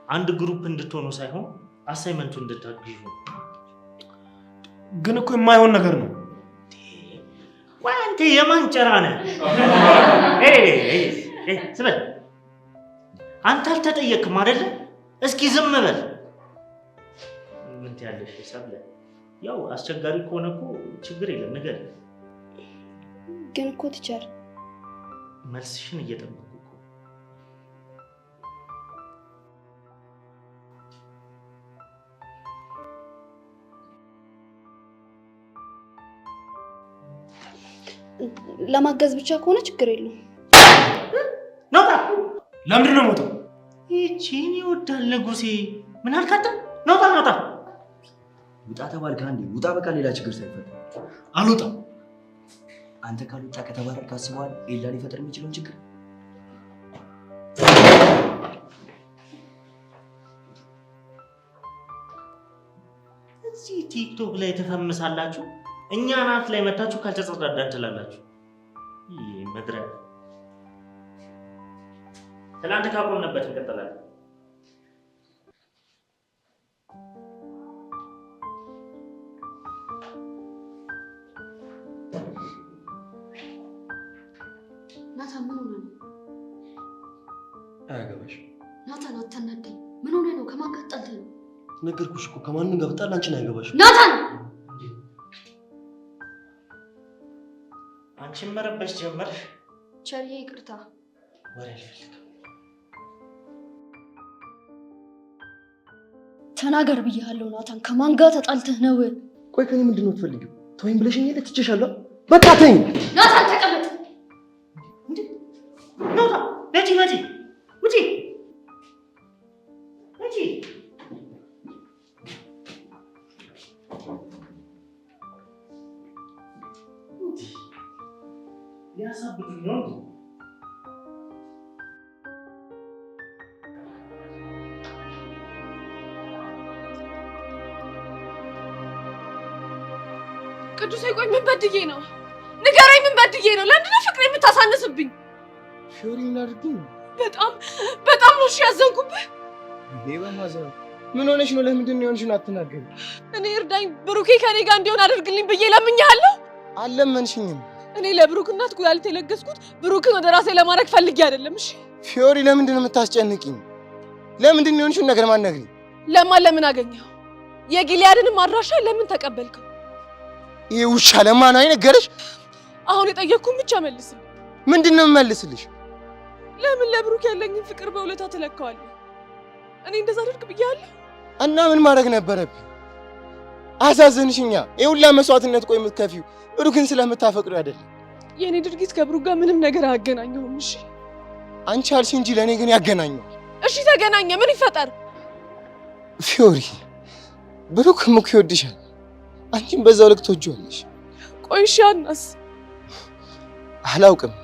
አንድ ግሩፕ እንድትሆኑ ሳይሆን አሳይመንቱ እንድታግዙ። ግን እኮ የማይሆን ነገር ነው። ወይ አንተ የማን ጨራ ነህ? ስበል። አንተ አልተጠየቅም አይደለ? እስኪ ዝም በል። ምን ትያለሽ ሰብለ? ያው አስቸጋሪ ከሆነ እኮ ችግር የለም ንገር። ግን እኮ ቲቸር መልስሽን እየጠበቅኩ እኮ። ለማገዝ ብቻ ከሆነ ችግር የለውም። ነውጣ። ለምንድን ነው ሞተው? ይቺን ይወዳል ንጉሴ። ምን አልካተ? ነውጣ ነውጣ። ውጣ ተባልክ አንዴ ውጣ። በቃ ሌላ ችግር ሳይፈጠር አልወጣም። አንተ ካልወጣ ከተባረክ አስበዋል ኤላ ሊፈጥር የሚችለውን ችግር። እዚህ ቲክቶክ ላይ ተፈምሳላችሁ፣ እኛ ናት ላይ መታችሁ ካልተጸዳዳን ትላላችሁ። ይህ መድረ ትላንት ካቆምንበት እንቀጥላለን። ናታን ምን ሆነ ነው? አያገባሽ። ናታን አታናደኝ። ምን ሆነ ነው? ከማን ጋር ተጣልተህ ነው? ነገርኩሽ እኮ ከማንም ጋር ብጣላ አንቺን አያገባሽ። ናታን አንቺን መረበሽ ጀመርሽ። ቸርዬ ይቅርታ። ወሬ አልፈልግም። ተናገር ብያለሁ ናታን። ከማን ጋር ተጣልተህ ነው? ቆይ ከኔ ምንድን ነው የምትፈልጊው? ተወይም ብለሽኝ የለ ትቼሻለሁ። በቃ ተኝ። ናታን ተቀመጥ። ኖታ ነጂ ነጂ ውጪ ነጂ ሊያሳብዱኝ ነው እንዴ? ቅዱሴ ቆይ ምን በድዬ ነው? ንገረኝ፣ ምን በድዬ ነው? ለምንድን ነው ፍቅሬ የምታሳንስብኝ? ፊዮሪ እናድርግኝ። በጣም ነው እሺ ያዘንኩብህ። ይሄ በማዘን ምን ሆነሽ ነው? ለምንድን ነው የሆንሽን አትናገሪ? እኔ እርዳኝ፣ ብሩኬ ከኔ ጋር እንዲሆን አድርግልኝ ብዬ ለምኜሃለሁ። አልለመንሽኝም። እኔ ለብሩክ እናት ኩላሊት የለገስኩት ብሩክን ወደ ራሴ ለማድረግ ፈልጌ አይደለም። እሺ ፊዮሪ፣ ለምንድን ነው የምታስጨንቂኝ? ለምንድን ነው የሆንሽን ነገር ማን ነግሪኝ? ለምን አገኘኸው? የጊሊያድንም አድራሻ ለምን ተቀበልከው? ይሄ ውሻ ለማን አይነገርሽ? አሁን የጠየቅኩህን ብቻ መልስልኝ። ምንድን ነው የምመልስልሽ? ለምን ለብሩክ ያለኝን ፍቅር በውለታ ትለካዋለህ? እኔ እንደዛ አድርግ ብያለሁ? እና ምን ማድረግ ነበረብኝ? አሳዘንሽኛ። ይሄ ሁላ መስዋዕትነት ቆይ የምትከፊው ብሩክን ስለምታፈቅሩ አይደለም። የኔ ድርጊት ከብሩክ ጋር ምንም ነገር አያገናኘውም። እሺ አንቺ አልሽ እንጂ ለእኔ ግን ያገናኘው። እሺ ተገናኘ፣ ምን ይፈጠር? ፊዮሪ፣ ብሩክም እኮ ይወድሻል፣ አንቺም በዛው ልክ ትወጂዋለሽ። ቆይ እሺ አናስ? አላውቅም፣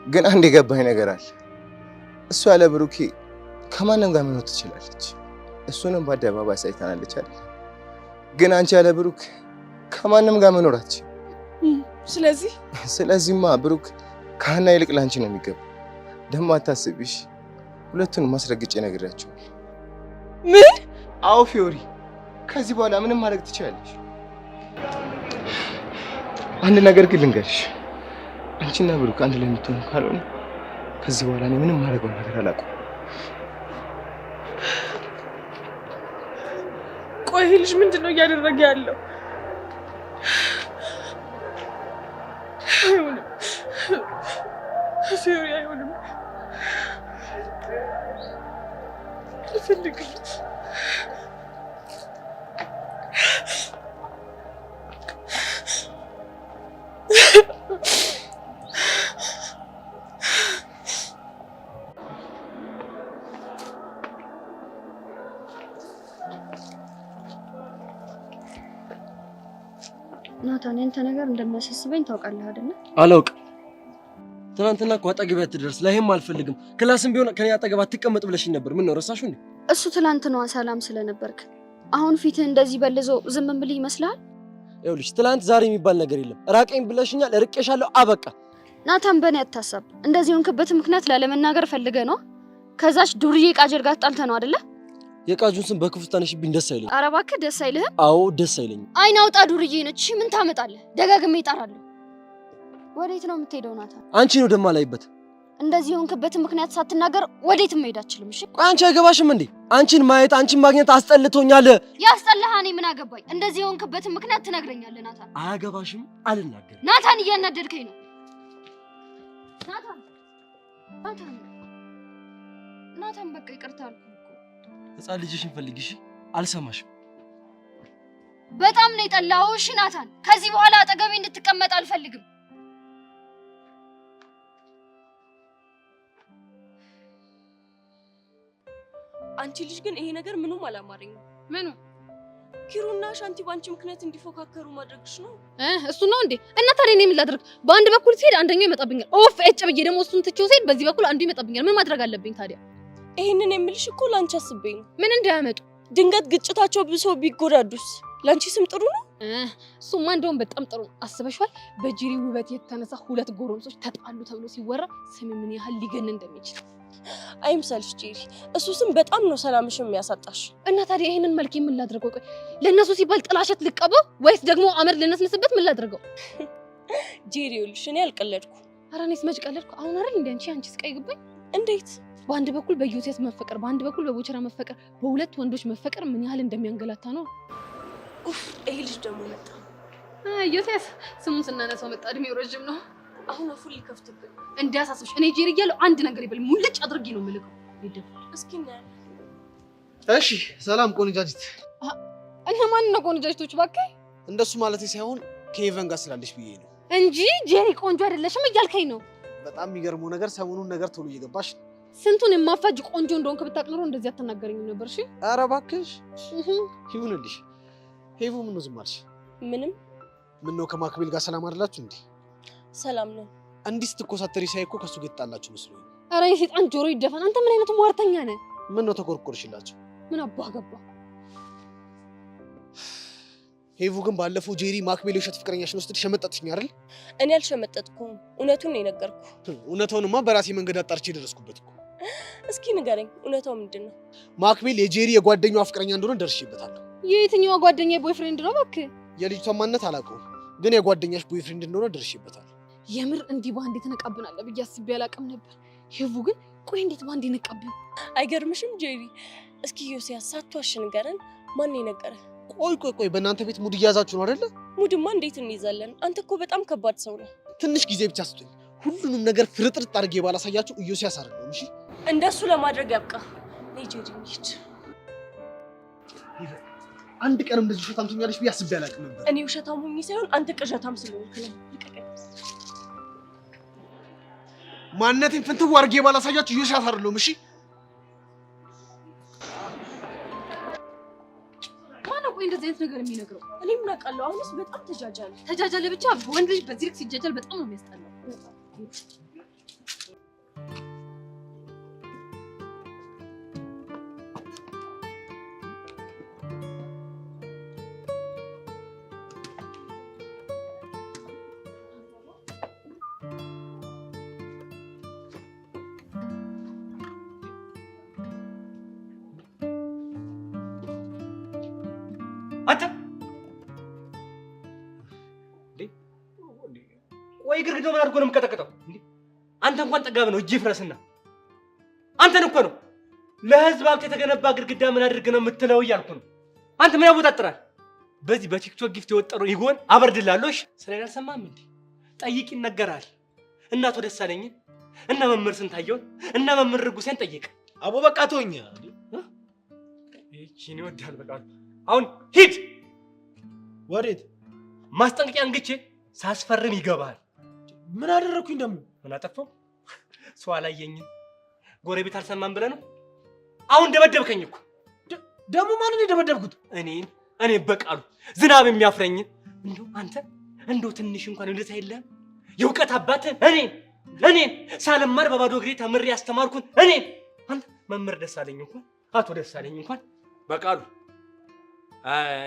ግን አንድ የገባኝ ነገር አለ። እሷ ያለ ብሩኬ ከማንም ጋር መኖር ትችላለች። እሱንም በአደባባይ ሳይታናለች አይደል? ግን አንቺ ያለ ብሩክ ከማንም ጋር መኖር አትችይም። ስለዚህማ ብሩክ ከሀና ይልቅ ላንቺ ነው የሚገባው። ደግሞ አታስቢሽ፣ ሁለቱንም ማስረግጬ ነግሬያቸዋለሁ። ምን? አዎ ፊዮሪ፣ ከዚህ በኋላ ምንም ማድረግ ትችላለሽ። አንድ ነገር ግን ልንገርሽ፣ አንቺና ብሩክ አንድ ላይ የምትሆኑ ካልሆነ ከዚህ በኋላ እኔ ምንም ማድረገው ነገር አላውቅም። ቆይ ይሄ ልጅ ምንድን ነው እያደረገ ያለው? አይሆንም ፊዮሪ፣ አይሆንም። አልፈልግም። ናታን፣ ያንተ ነገር እንደሚያሳስበኝ ታውቃለህ አይደለ? አላውቅም። ትናንትና እኮ አጠገቤ አትደርስ ላይም አልፈልግም። ክላስም ቢሆን ከኔ አጠገብ አትቀመጥ ብለሽኝ ነበር። ምን ነው ረሳሽው እንዴ? እሱ ትላንት ነው ሰላም ስለነበርክ። አሁን ፊትህ እንደዚህ በልዞ ዝም ብል ይመስልሃል? ይኸውልሽ ትላንት ዛሬ የሚባል ነገር የለም። ራቀኝ ብለሽኛል፣ ርቄሻለሁ፣ አበቃ። ናታን፣ በእኔ አታሳብ። እንደዚህ ሆንክበት ምክንያት ላለመናገር ፈልገህ ነው? ከዛች ዱርዬ ቃጀል ጋር ተጣልተህ ነው አይደለ? የቃጁን ስም በክፉ ስታነሽብኝ ደስ አይለኝም። ኧረ እባክህ ደስ አይልህም? አዎ ደስ አይለኝም። አይን አውጣ ዱርዬ ነች። ምን ታመጣለህ? ደጋግሜ እጠራለሁ። ወዴት ነው የምትሄደው ናታን? አንቺ ነው ደማ ላይበት። እንደዚህ ሆንክበት ምክንያት ሳትናገር ወዴትም መሄድ አትችልም። እሺ ቆይ አንቺ አይገባሽም እንዴ? አንቺን ማየት አንቺን ማግኘት አስጠልቶኛል። ያስጠላህ? እኔ ምን አገባኝ? እንደዚህ ሆንክበት ምክንያት ትነግረኛለህ ናታን? አያገባሽም። አልናገርም። ናታን፣ እያናደድከኝ ነው ናታን። ናታን፣ በቃ ይቅርታ አልኩህ እኮ። ህፃን ልጅሽን ፈልጊሽ። አልሰማሽም። በጣም ነው የጠላኸው። እሺ ናታን፣ ከዚህ በኋላ አጠገቤ እንድትቀመጥ አልፈልግም። አንቺ ልጅ ግን ይሄ ነገር ምኑም አላማረኝም። ምኑ? ኪሩና ሻንቲ ባንቺ ምክንያት እንዲፎካከሩ ማድረግሽ ነው? እሱ ነው እንዴ? እና ታዲያ እኔ ምን ላድርግ? በአንድ በኩል ሲሄድ አንደኛው ይመጣብኛል። ኦፍ እጭ ብዬ ደግሞ እሱን ትቼው ሲሄድ በዚህ በኩል አንዱ ይመጣብኛል። ምን ማድረግ አለብኝ ታዲያ? ይሄንን የምልሽ እኮ ላንቺ አስቤ ነው። ምን እንዳያመጡ? ድንገት ግጭታቸው ብሶ ቢጎዳዱስ? ላንቺ ስም ጥሩ ነው? እሱማ እንደውም በጣም ጥሩ ነው። አስበሽዋል? በጂሪ ውበት የተነሳ ሁለት ጎረምሶች ተጣሉ ተብሎ ሲወራ ስም ምን ያህል ሊገን እንደሚችል። አይምሰልሽ ጄሪ፣ እሱ ስም በጣም ነው ሰላምሽ የሚያሳጣሽ። እና ታዲያ ይሄንን መልክ ምን ላድርገው? ቆይ ለነሱ ሲባል ጥላሸት ልቀበው ወይስ ደግሞ አመድ ልነስንስበት? ምን ላድርገው? ጄሪ ይኸውልሽ፣ እኔ አልቀለድኩ። ኧረ እኔስ መች ቀለድኩ? አሁን አይደል እንደ አንቺ ስቃይ ገባኝ። እንዴት? በአንድ በኩል በዮሴፍ መፈቀር፣ በአንድ በኩል በቦቸራ መፈቀር፣ በሁለት ወንዶች መፈቀር ምን ያህል እንደሚያንገላታ ነው። ኡፍ! ይሄ ልጅ ደግሞ መጣ። ዮሴፍ ስሙን ስናነሳው መጣ። እድሜው ረጅም ነው። አሁን አፉን ሊከፍትብኝ። እንዳያሳስብሽ፣ እኔ ጄሪ እያለሁ አንድ ነገር ይበል ሙልጭ አድርጌ ነው የምልከው። ይደፋል። እስኪ እናያለን። እሺ ሰላም ቆንጃጅት። እኛ ማን ነው ቆንጃጅቶች? እባክህ እንደሱ ማለቴ ሳይሆን ከኤቨን ጋር ስላለሽ ብዬ ነው። እንጂ ጄሪ ቆንጆ አይደለሽም እያልከኝ ነው። በጣም የሚገርመው ነገር ሰሞኑን ነገር ቶሎ እየገባሽ ነው። ስንቱን የማፋጅ ቆንጆ እንደሆንክ ብታውቅ ኖሮ እንደዚህ አትናገረኝም ነበር። እሺ ኧረ እባክሽ ይሁንልሽ። ሄቡ ምን ነው ዝም አልሽ? ምንም። ምን ነው ከማክቤል ጋር ሰላም አይደላችሁ እንዴ? ሰላም ነን። እንዲህ ስትኮሳተሪ ሳይ እኮ ከሱ ጋር ተጣላችሁ መስሎኝ። ኧረ የሰይጣን ጆሮ ይደፈን። አንተ ምን አይነት ሟርተኛ ነህ? ምን ነው ተቆርቆርሽላችሁ? ምን አባ ገባ። ሄቡ ግን ባለፈው ጄሪ ማክቤል የውሸት ፍቅረኛሽን ወስደሽ ሸመጠጥሽኝ አይደል? እኔ አልሸመጠጥኩም፣ እውነቱን ነው የነገርኩህ። እውነታውንማ በራሴ መንገድ አጣርቼ ደረስኩበት እኮ። እስኪ ንገረኝ፣ እውነታው ምንድን ነው? ማክቤል የጄሪ የጓደኛዋ ፍቅረኛ እንደሆነ ደርሼበታለሁ። የየትኛዋ ጓደኛ ቦይፍሬንድ ነው? እባክህ የልጅቷን ማንነት አላውቀውም፣ ግን የጓደኛሽ ቦይፍሬንድ እንደሆነ ደርሼበታለሁ። የምር እንዲህ ባንዴ ተነቃብናለህ ብዬ አስቤ አላውቅም ነበር። ሄቡ ግን ቆይ እንዴት ባንዴ ነቃብን? አይገርምሽም ጄሪ? እስኪ ዮሲያስ ሳትዋሽ ንገረን፣ ማን የነገረህ? ቆይ በእናንተ ቤት ሙድ እያያዛችሁ ነው አይደለ? ሙድማ እንዴት እንይዛለን? አንተ እኮ በጣም ከባድ ሰው ነህ። ትንሽ ጊዜ ብቻ ስጡኝ። ሁሉንም ነገር ፍርጥርጥ አድርጌ ባላሳያችሁ ኢዮስያስ አይደለም። እሺ እንደሱ ለማድረግ ያብቃ። ነይ ጄሪ እንሂድ። አንድ ቀን እንደዚህ ውሸታም ትሆኛለሽ ብዬ አስቤ አላውቅም ነበር። እኔ ውሸታም ሆኜ ሳይሆን አንተ ቅዠታም ስለሆንክ ነው። ልቀቀኝ። ማንነቴን ፍንትው አድርጌ ባላሳያችሁ ኢዮስያስ አይደለም። እሺ ቆይ እንደዚህ አይነት ነገር የሚነግረው እኔ ምን አውቃለሁ? አሁንስ በጣም ተጃጃለ ብቻ። ወንድ ልጅ በዚህ ልክ ሲጃጃል በጣም ነው የሚያስጠላው። ወይ ግርግዳው ምን አድርጎ ነው የምቀጠቅጠው? አንተ እንኳን ጠጋብ ነው እጅ ፍረስና አንተን እኮ ነው ለህዝብ ሀብት የተገነባ ግርግዳ ምን አድርግ ነው የምትለው እያልኩ ነው። አንተ ምን ያወጣጥራል? በዚህ በቲክቶክ ጊፍት የወጠሩ ይጎን አበርድላለሽ። ስለሌላ አልሰማህም እንዴ? ጠይቅ ይነገራል። እናቶ ደሳለኝን እና መምህር ስንታየውን እና መምህር ርጉሴን ጠይቅ። አቦ በቃ ተወኝ። ይቺን ይወዳል። በቃ አሁን ሂድ። ወዴት? ማስጠንቀቂያ እንግቼ ሳስፈርም ይገባል። ምን አደረኩኝ ደግሞ? ምን አጠፋው? ሰው አላየኝም ጎረቤት አልሰማም ብለህ ነው? አሁን ደበደብከኝ እኮ። ደግሞ ማንን የደበደብኩት? እኔ በቃሉ ዝናብ የሚያፍረኝ እንደው አንተ እንደው ትንሽ እንኳን ልታ የለም የእውቀት አባት እኔን ሳልማር በባዶ እግሬ ተምሬ ያስተማርኩን አንተ መምህር ደሳለኝ እንኳን አቶ ደሳለኝ እንኳን በቃሉ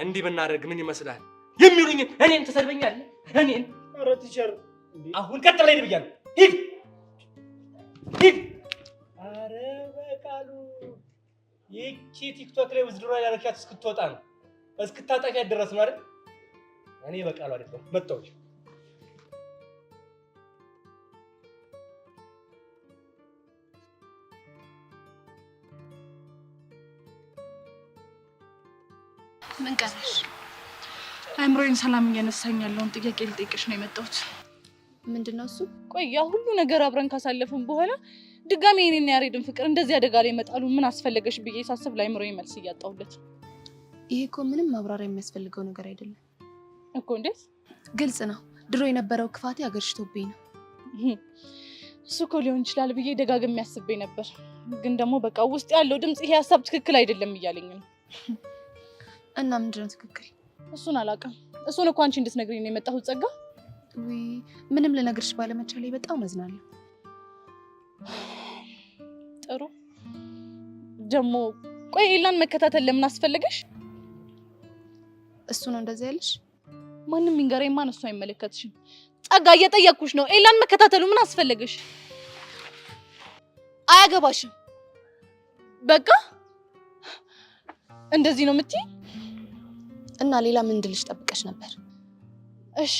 እንዲህ ብናደርግ ምን ይመስላል የሚሉኝ እኔን ተሰድበኛለህ? ኧረ ቲቸር አሁን ቀጥ ብለህ ሂድ ብያለሁ። ሂድ። ኧረ በቃሉ ይቺ ቲክቶክ ላይ ውዝድሮ ያደረካት እስክትወጣ ነው እስክታጠፊያት ድረስ ነው አይደል? እኔ በቃሉ አይደለም መጣሁ። ምን ቀረሽ? አእምሮዬን ሰላም እየነሳኝ ያለውን ጥያቄ ልጠይቅሽ ነው የመጣሁት። ምንድነው እሱ? ቆይ ያ ሁሉ ነገር አብረን ካሳለፍን በኋላ ድጋሜ እኔና ያሬድን ፍቅር እንደዚህ አደጋ ላይ መጣሉ ምን አስፈለገሽ ብዬ ሳስብ ለአእምሮዬ መልስ እያጣሁለት። ይሄ እኮ ምንም ማብራሪያ የሚያስፈልገው ነገር አይደለም እኮ። እንዴት? ግልጽ ነው። ድሮ የነበረው ክፋቴ አገርሽቶብኝ ነው። እሱ እኮ ሊሆን ይችላል ብዬ ደጋግሜ አስቤ ነበር፣ ግን ደግሞ በቃ ውስጥ ያለው ድምጽ ይሄ ሀሳብ ትክክል አይደለም እያለኝ ነው። እና ምንድነው ትክክል? እሱን አላውቅም። እሱን እኮ አንቺ እንድትነግሪኝ ነው የመጣሁት ጸጋ። ወይ ምንም ልነግርሽ ባለመቻሌ በጣም አዝናለሁ። ጥሩ ደግሞ ቆይ ኤላን መከታተል ለምን አስፈለገሽ? እሱ ነው እንደዚህ ያለሽ? ማንም ይንገረኝ፣ ማን እሱ አይመለከትሽም። ጸጋ እየጠየቅኩሽ ነው። ኤላን መከታተሉ ምን አስፈለገሽ? አያገባሽም። በቃ እንደዚህ ነው የምትይ? እና ሌላ ምን እንድልሽ ጠብቀሽ ነበር? እሺ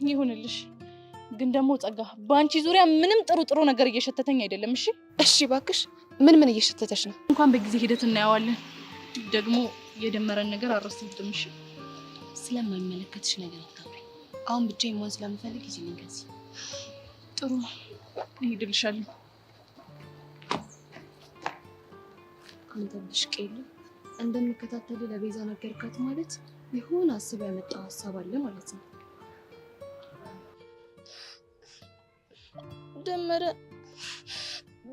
ይሁንልሽ፣ ግን ደግሞ ጸጋ በአንቺ ዙሪያ ምንም ጥሩ ነገር እየሸተተኝ አይደለም። እሺ እባክሽ፣ ምን እየሸተተሽ ነው? እንኳን በጊዜ ሂደት እናየዋለን። ደግሞ የደመረን ነገር አረስተውትም። እሺ ስለማይመለከትሽ ነገር አታውሪ። አሁን ብቻዬን መሆን ስለምፈልግ እዚህ ነኝ። ከዚህ ጥሩ እሄድልሻለሁ። አንተ ብሽቀል እንደምከታተል ለቤዛ ነገርካት ማለት የሆነ አስባ ያመጣው ሀሳብ አለ ማለት ነው። ደመረ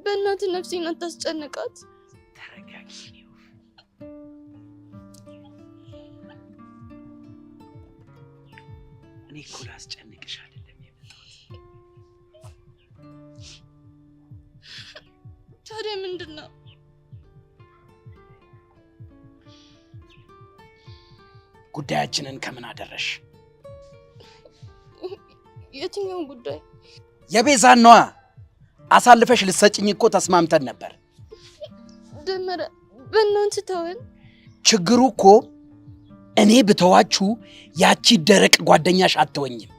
በእናትህ ነፍሴን አታስጨንቃት። ተረጋጊ። እኔ እኮ ላስጨንቅሽ አይደለም የመጣሁት። ታዲያ ምንድን ነው? ጉዳያችንን ከምን አደረሽ? የትኛውን ጉዳይ? የቤዛን ነዋ። አሳልፈሽ ልትሰጭኝ እኮ ተስማምተን ነበር። ደመረ በእናትህ ተወን። ችግሩ እኮ እኔ ብተዋችሁ ያቺ ደረቅ ጓደኛሽ አትወኝም።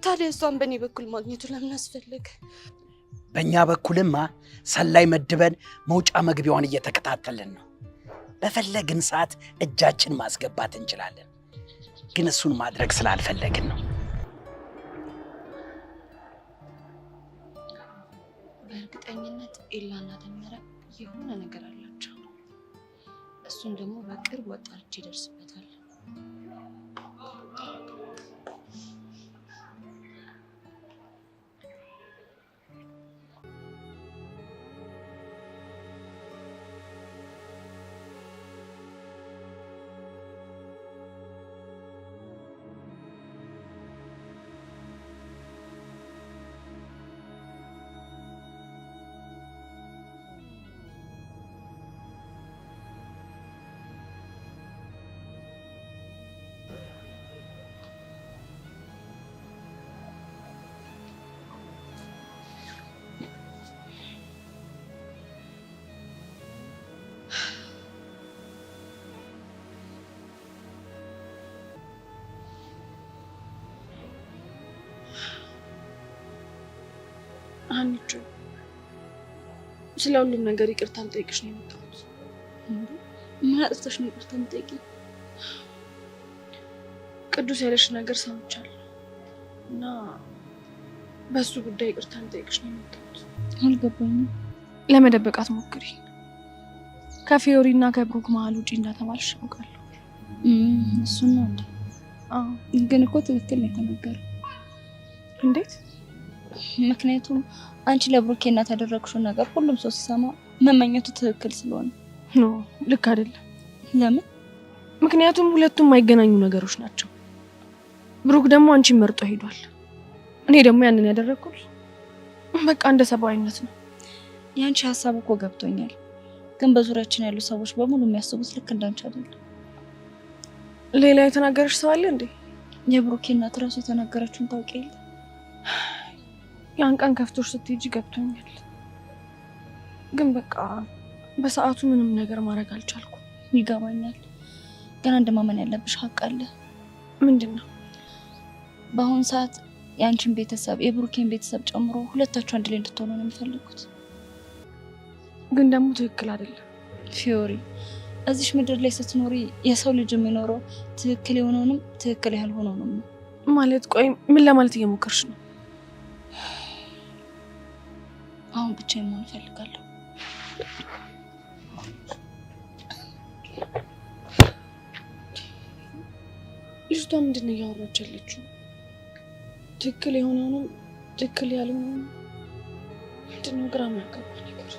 ታዲያ እሷን በእኔ በኩል ማግኘቱ ለምን አስፈለገ? በእኛ በኩልማ ሰላይ መድበን መውጫ መግቢያዋን እየተከታተልን ነው። በፈለግን ሰዓት እጃችን ማስገባት እንችላለን። ግን እሱን ማድረግ ስላልፈለግን ነው። በእርግጠኝነት ኤላና ደመረ የሆነ ነገር አላቸው። እሱን ደግሞ በቅርብ ወጣች ይደርስበታል። አንቺ ስለ ሁሉም ነገር ይቅርታ ልጠይቅሽ ነው የመጣሁት። ምን አጥፍተሽ ነው ይቅርታ የምጠይቂኝ? ቅዱስ ያለሽ ነገር ሰምቻለሁ እና በሱ ጉዳይ ይቅርታ ልጠይቅሽ ነው የመጣሁት። አልገባኝም። ለመደበቅ አትሞክሪ። ከፊዮሪ እና ከብሩክ መሀል ውጪ እንዳተባልሽ አውቃለሁ። እሱን ነው እንዴ? አዎ። ግን እኮ ትክክል ነው የተናገረው። እንዴት? ምክንያቱም አንቺ ለብሩኬ እናት ያደረግሽው ነገር ሁሉም ሰው ሲሰማ መመኘቱ ትክክል ስለሆነ። ኖ ልክ አይደለም። ለምን? ምክንያቱም ሁለቱም የማይገናኙ ነገሮች ናቸው። ብሩክ ደግሞ አንቺን መርጦ ሄዷል። እኔ ደግሞ ያንን ያደረኩት በቃ እንደ ሰብአዊነት ነው። ያንቺ ሀሳብ እኮ ገብቶኛል። ግን በዙሪያችን ያሉ ሰዎች በሙሉ የሚያስቡት ልክ እንዳንቺ አይደለም። ሌላ የተናገረሽ ሰው አለ እንዴ? የብሩኬ እናት ራሱ የተናገረችውን ታውቂ የለ? ያን ቀን ከፍቶሽ ስትሄጂ ገብቶኛል። ግን በቃ በሰዓቱ ምንም ነገር ማድረግ አልቻልኩም። ይገባኛል። ግን አንድ ማመን ያለብሽ ሀቅ አለ። ምንድን ነው? በአሁኑ ሰዓት የአንቺን ቤተሰብ የብሩኬን ቤተሰብ ጨምሮ ሁለታችሁ አንድ ላይ እንድትሆኑ ነው የሚፈልጉት። ግን ደግሞ ትክክል አይደለም ፊዮሪ። እዚሽ ምድር ላይ ስትኖሪ የሰው ልጅ የሚኖረው ትክክል የሆነውንም ትክክል ያልሆነውንም ነው። ማለት ቆይ ምን ለማለት እየሞከርሽ ነው? አሁን ብቻዬን መሆን እፈልጋለሁ። ልጅቷ ምንድን ነው እያወራች ያለችው? ትክክል የሆነውንም ትክክል ያልሆነውንም ምንድን ነው? ግራ የሚያጋባ ነገር።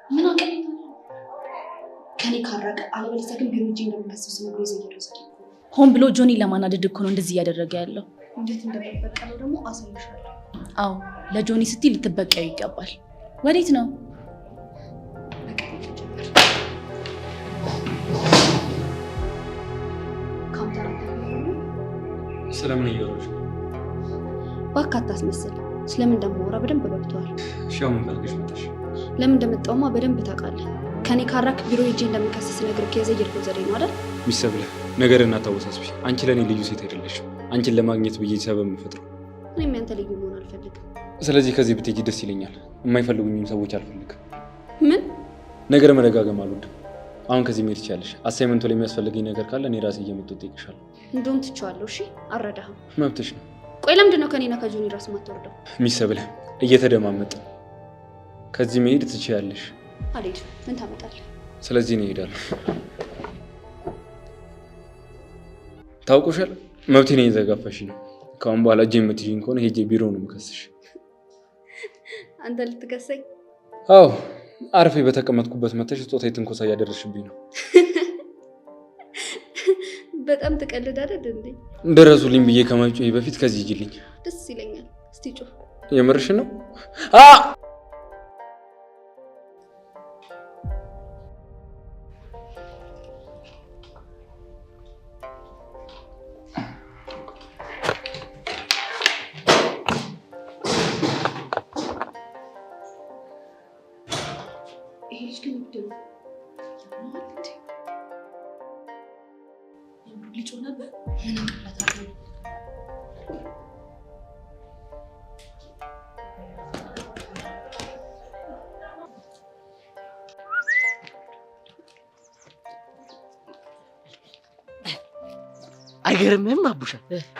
ምን አቀኝ ከኔ ካረቀ አለበለዚያ ግን ቢሮ እንጂ እንደምከሰስ ነው ይዘየደሰ ሆን ብሎ ጆኒ ለማናደድ እኮ ነው እንደዚህ እያደረገ ያለው። እንዴት እንደምትበቀለው ደግሞ አሳይሻለሁ። አዎ ለጆኒ ስትይ ልትበቀው ይገባል። ወዴት ነው? ስለምን እያወራሽ? እባክህ አታስመስል። ስለምን እንደማወራ በደንብ ገብቶሃል። ሻው ምን ፈልገሽ መጣሽ? ለምን እንደመጣውማ በደንብ ታውቃለህ። ከኔ ካራክ ቢሮ ሄጄ እንደምከሰስ ነገር ከዘየድከው ዘዴ ነው አይደል? ሚሰብለ ነገር እናታወሳስብሽ። አንቺ ለኔ ልዩ ሴት አይደለሽም። አንቺን ለማግኘት ብዬ ሰበብ የምፈጥረው። እኔም ያንተ ልዩ መሆን አልፈልግም። ስለዚህ ከዚህ ብትሄጂ ደስ ይለኛል። የማይፈልጉኝም ሰዎች አልፈልግም። ምን? ነገር መደጋገም አልወድም። አሁን ከዚህ መሄድ ትችያለሽ። አሳይመንቱ ላይ የሚያስፈልገኝ ነገር ካለ እኔ ራሴ እየመጣሁ እጠይቅሻለሁ። እንደውም ትችዋለሁ። እሺ አልረዳህም። መብትሽ ነው። ቆይ ለምንድን ነው ከኔና ከጆኒ ራስ የማትወርደው? ሚሰብለ እየተደማመጠ ከዚህ መሄድ ትችያለሽ። አልሄድም። ምን ታመጣለህ? ስለዚህ ነው እሄዳለሁ። ታውቁሻል፣ መብቴን እየተጋፋሽ ነው። ከአሁን በኋላ እጄ የምትይኝ ከሆነ ሄጄ ቢሮ ነው የምከስሽ። አንተ ልትከሰኝ? አዎ፣ አርፌ በተቀመጥኩበት መተሽ ስጦታ ትንኮሳ እያደረሽብኝ ነው። በጣም ትቀልድ አይደል እንዴ? ደረሱልኝ ብዬ ከመጮሄ በፊት ከዚህ ሂጂልኝ። ደስ ይለኛል። እስቲ ጮህ። የምርሽን ነው? አይገርምህም አቡሻ?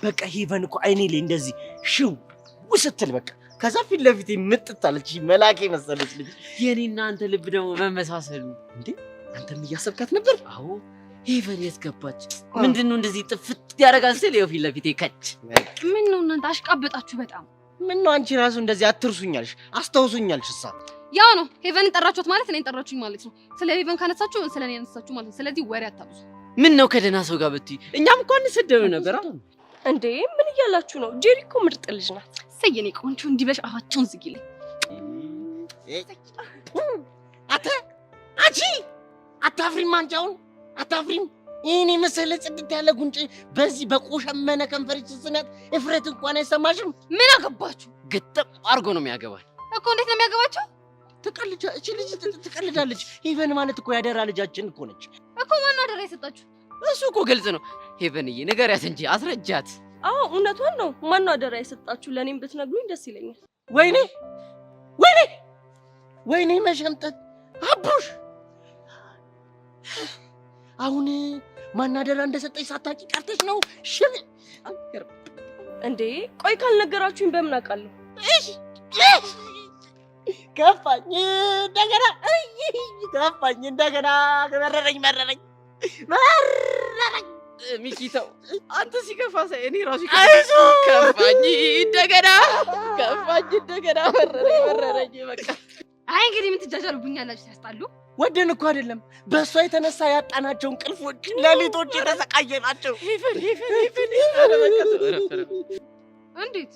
በቃ ሄቨን እኮ አይኔ ላይ እንደዚህ ሽው ስትል በቃ ከዛ ፊት ለፊት ምጥጣለች። መላኬ መሰለች ልጅ። የኔና አንተ ልብ ደግሞ መመሳሰሉ እንዴ! አንተም እያሰብካት ነበር? አዎ። ሄቨን የት ገባች? ምንድነው እንደዚህ ጥፍት ያደርጋል ስል ይኸው ፊት ለፊቴ ከች። ምን ነው እናንተ አሽቃበጣችሁ በጣም። ምን ነው አንቺ ራሱ እንደዚህ አትርሱኛልሽ፣ አስታውሱኛልሽ። እሳ ያው ነው ሄቨን ጠራችኋት ማለት እኔን ጠራችሁኝ ማለት ነው። ስለ ሄቨን ካነሳችሁ ስለ እኔ ያነሳችሁ ማለት ነው። ስለዚህ ወሬ አታብዙ። ምን ነው ከደህና ሰው ጋር ብትይ እኛም እኮ እንሰደብ ነበር። እንዴ ምን እያላችሁ ነው? ጄሪ እኮ ምርጥ ልጅ ናት። ሰየኔ ቆንጆ እንዲህ ብለሽ አፋቸውን ዝጊልኝ። አንቺ አታፍሪም? አንቺውን አታፍሪም? ይሄኔ መሰለ ጽድት ያለ ጉንጭ በዚህ በቆሸመነ ከንፈርሽ ስስነት እፍረት እንኳን አይሰማሽም? ምን አገባችሁ? ግጥም አድርጎ ነው የሚያገባል እኮ። እንዴት ነው የሚያገባቸው? እቺ ልጅ ትቀልዳለች። ሄቨን ማለት እኮ ያደራ ልጃችን እኮ ነች እኮ። ማን አደራ የሰጣችሁ? እሱ እኮ ግልጽ ነው። ሄቨንዬ ንገሪያት እንጂ አስረጃት። አዎ እውነቷን ነው። ማን አደራ የሰጣችሁ? ለኔም ብትነግሩኝ ደስ ይለኛል። ወይኔ ወይኔ ወይኔ መሸምጠት አቡሽ! አሁን ማን አደራ እንደሰጠኝ ሳታውቂ ቀርተሽ ነው? ሽል እንዴ! ቆይ ካልነገራችሁኝ በምን አውቃለሁ? ከፋኝ እንደገና ከፋኝ እንደገና መረረኝ መረረኝ። ሚኪታው አንተ ሲከፋ ሳይ እኔ ራሱ ከፋኝ እንደገና መረረኝ። በቃ አይ እንግዲህ ምን ትጃጃሉብኛላችሁ? ሲያስጣሉ ወደን እኮ አይደለም በእሷ የተነሳ ያጣናቸው እንቅልፎች ሌሊቶች የተሰቃየናቸው። እንዴት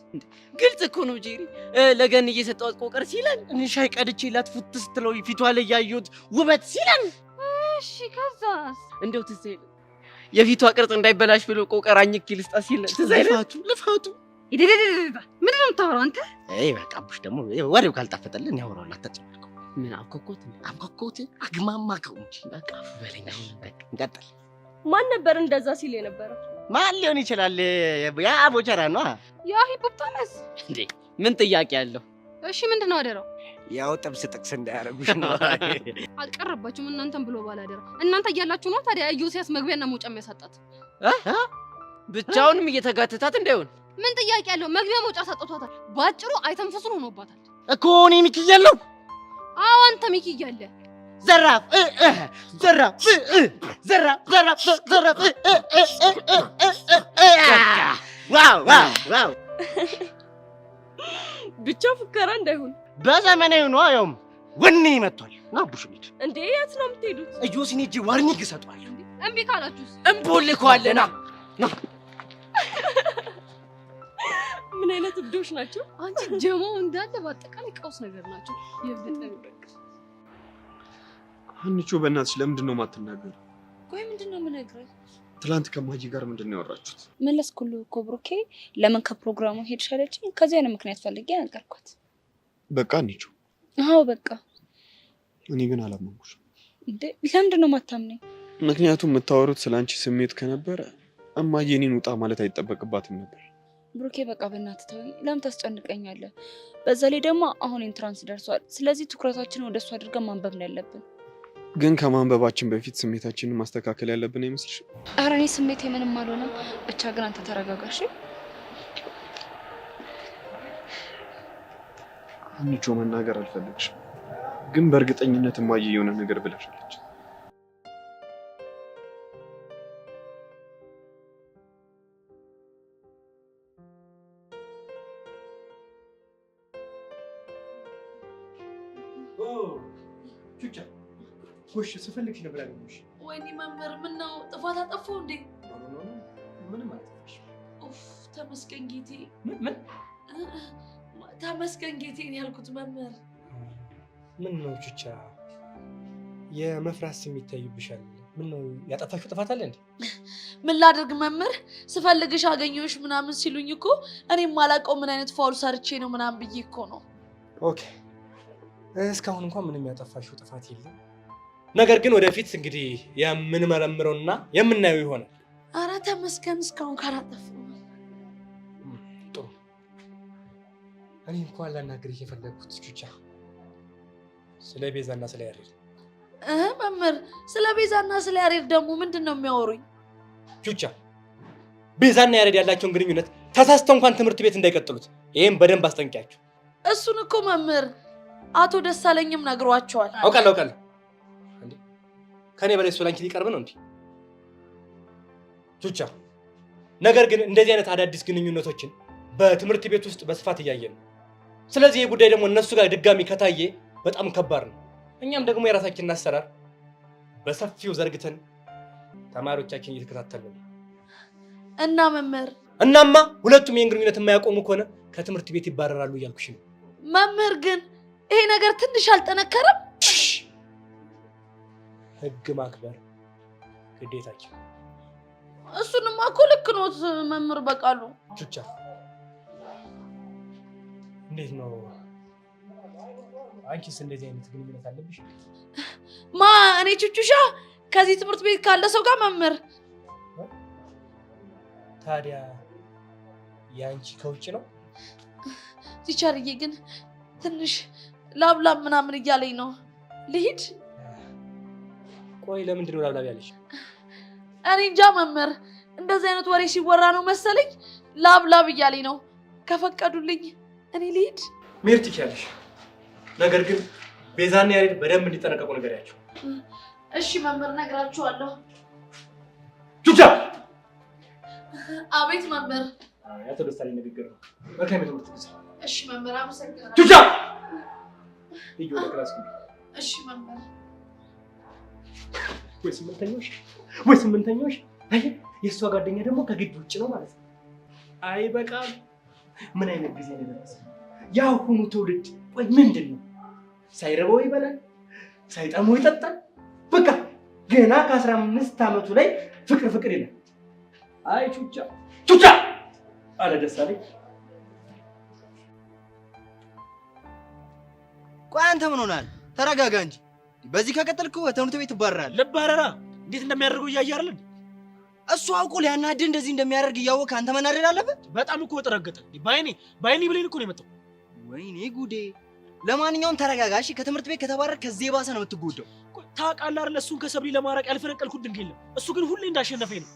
ግልጽ እኮ ነው ጄሪ። ለገን እየሰጠዋት ቆቀር ሲለን እኔ ሻይ ቀድቼላት ፉት ስትለው ፊቷ ላይ ያዩት ውበት ሲለን፣ እሺ ከዛስ? እንደው ትዝ አይልም የፊቷ ቅርጽ እንዳይበላሽ ብሎ ቆቀር አኝክ ልስጣ ሲለን ትዝ አይልም? ልፋቱ ምንድን ነው የምታወራው አንተ? አይ በቃ አቡሽ ደግሞ ወሬው ካልጣፈጠልን ያወራል። አታጨናንቀው። ምን አብኮኮት አግማማከው እንጂ በቃ በለኛ። በቃ እንቀጥል። ማን ነበር እንደዛ ሲል የነበረው? ማን ሊሆን ይችላል? ያ ቦቸራ ነው። ያ ሂፖፖታመስ እንዴ! ምን ጥያቄ አለው? እሺ ምንድን ነው አደራው? ያው ጥብስ ጥቅስ እንዳያረጉሽ ነው። አልቀረባችሁም እናንተም ብሎ ባላደራ። እናንተ እያላችሁ ነው ታዲያ ዩሲያስ መግቢያና መውጫ የሚያሳጣት። ብቻውንም እየተጋተታት እንዳይሆን ምን ጥያቄ አለው? መግቢያ መውጫ ሳጥቷታል። ባጭሩ አይተንፈሱን ሆኖባታል እኮ። እኔ ሚኪ እያለሁ? አዎ አንተ ሚኪ እያለ ዘራፍ ዘራፍ ዘራፍ ዘራፍ ዘራፍ። ዋው ዋው ዋው! ብቻ ፉከራ እንዳይሆን በዘመናዊ ነው። ያውም ወኔ መጥቷል። ና ቡሽ ልጅ እንዴ! የት ነው የምትሄዱት? እጆሲን ሂጅ ዋርኒንግ እሰጠዋለሁ። እምቢ ካላችሁስ? እንቦልከዋለና። ምን አይነት እብዶች ናቸው? አንቺ ጀማው እንዳለ በአጠቃላይ ቀውስ ነገር ናቸው። አንቺ በእናትሽ ለምንድን ነው የማትናገሩ? ቆይ ምንድን ነው የምነግርህ? ትላንት ከማጂ ጋር ምንድን ነው ያወራችሁት? መለስኩልህ እኮ ብሩኬ። ለምን ከፕሮግራሙ ሄድሽ አለችኝ። ከዚያ ነው ምክንያት ፈልጌ ነገርኳት። በቃ አንቺ? አዎ በቃ። እኔ ግን አላመንኩሽም። እንዴ ለምንድን ነው የማታምነኝ? ምክንያቱም የምታወሩት ስለ አንቺ ስሜት ከነበረ እማዬ እኔን ውጣ ማለት አይጠበቅባትም ነበር። ብሩኬ በቃ በእናትህ ተወኝ። ለምን ታስጨንቀኛለህ? በዛ ላይ ደግሞ አሁን ኢንትራንስ ደርሷል። ስለዚህ ትኩረታችንን ወደ እሱ አድርገን ማንበብ ነው ያለብን። ግን ከማንበባችን በፊት ስሜታችንን ማስተካከል ያለብን አይመስልሽም? ኧረ እኔ ስሜቴ ምንም አልሆነም። ብቻ ግን አንተ ተረጋጋሽ። አንቺ መናገር አልፈለግሽም፣ ግን በእርግጠኝነት እማዬ የሆነ ነገር ብለሻለች። ቹቻ ጎሽ ስፈልግሽ ነበር ያገኘሁሽ። ወይኔ መምህር ምን ነው ጥፋት አጠፋሁ እንዴ? ምንም አልጠፋሽም። ኡፍ ተመስገን ጌቴ። ምን ተመስገን ጌቴ ነው ያልኩት መምህር። ምን ነው ቹቻ የመፍራት ስሜት ይታይብሻል? ምን ነው ያጠፋሽው ጥፋት አለ እንዴ? ምን ላድርግ መምህር፣ ስፈልግሽ አገኘሁሽ ምናምን ሲሉኝ እኮ እኔም ማላውቀው ምን አይነት ፋውል ሰርቼ ነው ምናምን ብዬ እኮ ነው። ኦኬ እስካሁን እንኳን ምንም ያጠፋሽው ጥፋት የለም። ነገር ግን ወደፊት እንግዲህ የምንመረምረውና የምናየው ይሆናል። አረ ተመስገን እስካሁን ካላጠፋሁ። ጥሩ። እኔ እንኳን ላናግርሽ የፈለግኩት ቹቻ ስለ ቤዛና ስለ ያሬድ። መምህር ስለ ቤዛና ስለ ያሬድ ደግሞ ምንድን ነው የሚያወሩኝ? ቹቻ ቤዛና ያሬድ ያላቸውን ግንኙነት ተሳስተው እንኳን ትምህርት ቤት እንዳይቀጥሉት ይሄን በደንብ አስጠንቅቂያቸው። እሱን እኮ መምህር አቶ ደሳለኝም ነግሯቸዋል። አውቃለሁ እንዴ ከኔ በላይ እሱ ላንቺ ሊቀርብ ነው እንዴ? ቹቻ ነገር ግን እንደዚህ አይነት አዳዲስ ግንኙነቶችን በትምህርት ቤት ውስጥ በስፋት እያየን ነው። ስለዚህ ይህ ጉዳይ ደግሞ እነሱ ጋር ድጋሚ ከታየ በጣም ከባድ ነው። እኛም ደግሞ የራሳችንን አሰራር በሰፊው ዘርግተን ተማሪዎቻችን እየተከታተልን ነው። እና መምህር እናማ ሁለቱም ይህን ግንኙነት የማያቆሙ ከሆነ ከትምህርት ቤት ይባረራሉ እያልኩሽ ነው። መምህር ግን ይሄ ነገር ትንሽ አልጠነከረም? ህግ ማክበር ግዴታችን። እሱንማ እኮ ልክ ኖት መምህር በቃሉ። ቹቻ እንዴት ነው አንቺስ እንደዚህ አይነት ግንኙነት አለብሽ? እኔ ቹቹሻ ከዚህ ትምህርት ቤት ካለ ሰው ጋር መምህር። ታዲያ ያንቺ ከውጭ ነው? ቲቸርዬ ግን ትንሽ ላብላብ ምናምን እያለኝ ነው። ልሂድ? ቆይ ለምንድን ነው ላብላብ ያለሽ? እኔ እንጃ መምህር፣ እንደዚህ አይነት ወሬ ሲወራ ነው መሰለኝ ላብላብ እያለኝ ነው። ከፈቀዱልኝ እኔ ልሂድ? መሄድ ትችያለሽ። ነገር ግን ቤዛና ያሬድ በደንብ እንዲጠነቀቁ ንገሪያቸው። እሺ መምህር፣ እነግራቸዋለሁ። ቹቻ! አቤት መምህር። ያቶ ደስታለኝ ንግግር ነው። መልካም የትምህርት ጊዜ። እሺ መምህር፣ አመሰግናለሁ። ቹቻ! ልዩ ወደ ክላስ ግቢ። እሺ መምህር። ወይ ስምንተኞች! አይ የእሷ ጓደኛ ደግሞ ከግቢ ውጭ ነው ማለት ነው። አይ በቃል ምን አይነት ጊዜ ነው የደረሰው? የአሁኑ ትውልድ ወይ ምንድን ነው? ሳይረበው ይበላል፣ ሳይጠመው ይጠጣል። በቃ ገና ከ15 ዓመቱ ላይ ፍቅር ይላል። አይ ቹቻ አለ ደሳለኝ። ቆይ አንተ ምን ሆናል? ተረጋጋ እንጂ። በዚህ ከቀጠልክ ትምህርት ቤት ትባረራለህ። ልባረራ? እንዴት እንደሚያደርገው እያየህ አይደል? እሱ አውቆ ሊያናድህ እንደዚህ እንደሚያደርግ እያወቅህ አንተ መናደድ አለበት? በጣም እኮ ተረገጠ። ባይኔ ብሌን እኮ ነው የመጣው። ወይኔ ጉዴ። ለማንኛውም ተረጋጋ እሺ። ከትምህርት ቤት ከተባረርክ ከዚህ የባሰ ነው የምትጎዳው። ታውቃለህ አይደል? እሱን ከሰብሊ ለማራቅ ያልፈነቀልኩት ድንጋይ የለም። እሱ ግን ሁሌ እንዳሸነፈኝ ነው።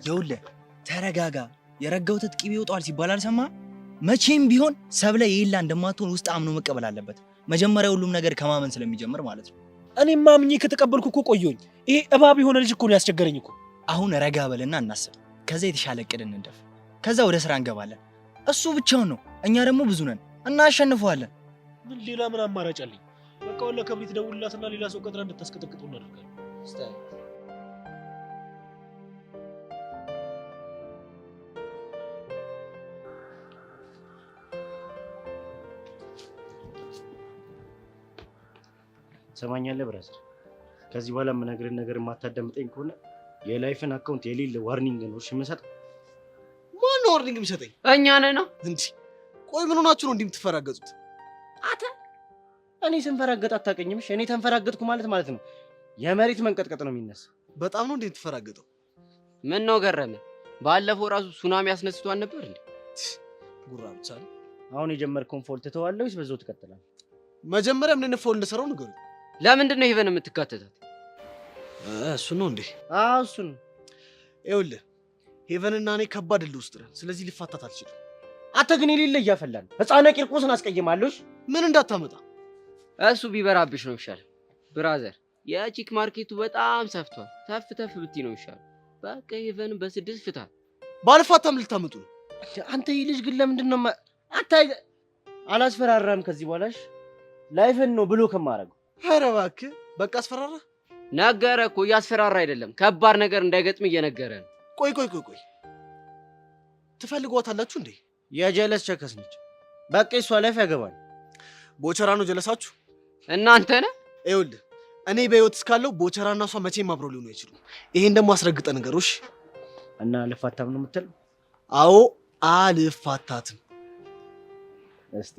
ይኸውልህ ተረጋጋ። የረጋው ወተት ቅቤ ይወጣዋል ሲባል አልሰማህም? መቼም ቢሆን ሰብለ የሌላ እንደማትሆን ውስጥ አምኖ መቀበል አለበት። መጀመሪያ ሁሉም ነገር ከማመን ስለሚጀምር ማለት ነው። እኔማ አምኜ ከተቀበልኩ እኮ ቆየሁኝ። ይሄ እባብ የሆነ ልጅ እኮ ነው ያስቸገረኝ እኮ። አሁን ረጋ በልና እናስብ። ከዛ የተሻለ እቅድ እንደፍ። ከዛ ወደ ስራ እንገባለን። እሱ ብቻውን ነው፣ እኛ ደግሞ ብዙ ነን እና አሸንፈዋለን። ምን ሌላ ምን አማራጭ አለኝ? በቃ ወላ ከብሪት ደውልላትና ሌላ ሰው ቀጥራ እንድታስቀጠቅጡ እናደርጋለን። ስታይ ሰማኛለህ ብራዘር፣ ከዚህ በኋላ የምነግርህን ነገር የማታዳምጠኝ ከሆነ የላይፍን አካውንት የሌለ ዋርኒንግ ነው እሺ የምሰጠው። ማነው ዋርኒንግ የሚሰጠኝ? እኛ ነን ነው እንዴ? ቆይ ምን ሆናችሁ ነው እንዲህ የምትፈራገጡት? አተ እኔ ስንፈራገጥ አታውቅኝም? እሺ እኔ ተንፈራገጥኩ ማለት ነው የመሬት መንቀጥቀጥ ነው የሚነሳ። በጣም ነው እንዴ የምትፈራገጠው? ምን ነው ገረመ? ባለፈው ራሱ ሱናሚ አስነስቷን ነበር እንዴ? ጉራ ብቻ ነው። አሁን የጀመርከውን ፎልት ተዋለው ወይስ በዛው ትቀጥላለህ? መጀመሪያ ምን ነፈው እንደሰራው ንገሩኝ። ለምንድን ነው ሄቨን የምትካተታት? እሱ ነው እንዴ? አዎ እሱ ነው። ይኸውልህ ሄቨን እና እኔ ከባድ እልህ ውስጥ ነን። ስለዚህ ሊፋታት አልችልም። አንተ ግን የሌለ እያፈላን ህፃነ ቂርቆስን አስቀይማለሽ። ምን እንዳታመጣ እሱ ቢበራብሽ ነው ይሻል። ብራዘር የቺክ ማርኬቱ በጣም ሰፍቷል። ተፍ ተፍ ብቲ ነው ይሻል። በቃ ሄቨን በ6 ፍታ። ባልፋታም ልታመጡ ነው። አንተ ይህ ልጅ ግን ለምንድን ነው አታይ አላስፈራራም። ከዚህ በኋላሽ ላይፍን ነው ብሎ ከማረገው። ኧረ እባክህ በቃ አስፈራራ። ነገረ እኮ እያስፈራራ አይደለም፣ ከባድ ነገር እንዳይገጥም እየነገረ ነው። ቆይ ትፈልጓታላችሁ እንዴ? የጀለስ ቸከስ ነች። በቃ እሷ ላይፍ ያገባል። ቦቸራ ነው ጀለሳችሁ እናንተ ነህ። ይኸውልህ እኔ በህይወት እስካለው ቦቸራና እሷ መቼም አብረው ሊሆኑ አይችሉም። ይሄን ደግሞ አስረግጠ ነገሮች እና አልፋታም ነው የምትለው? አዎ አልፋታትም። እስቲ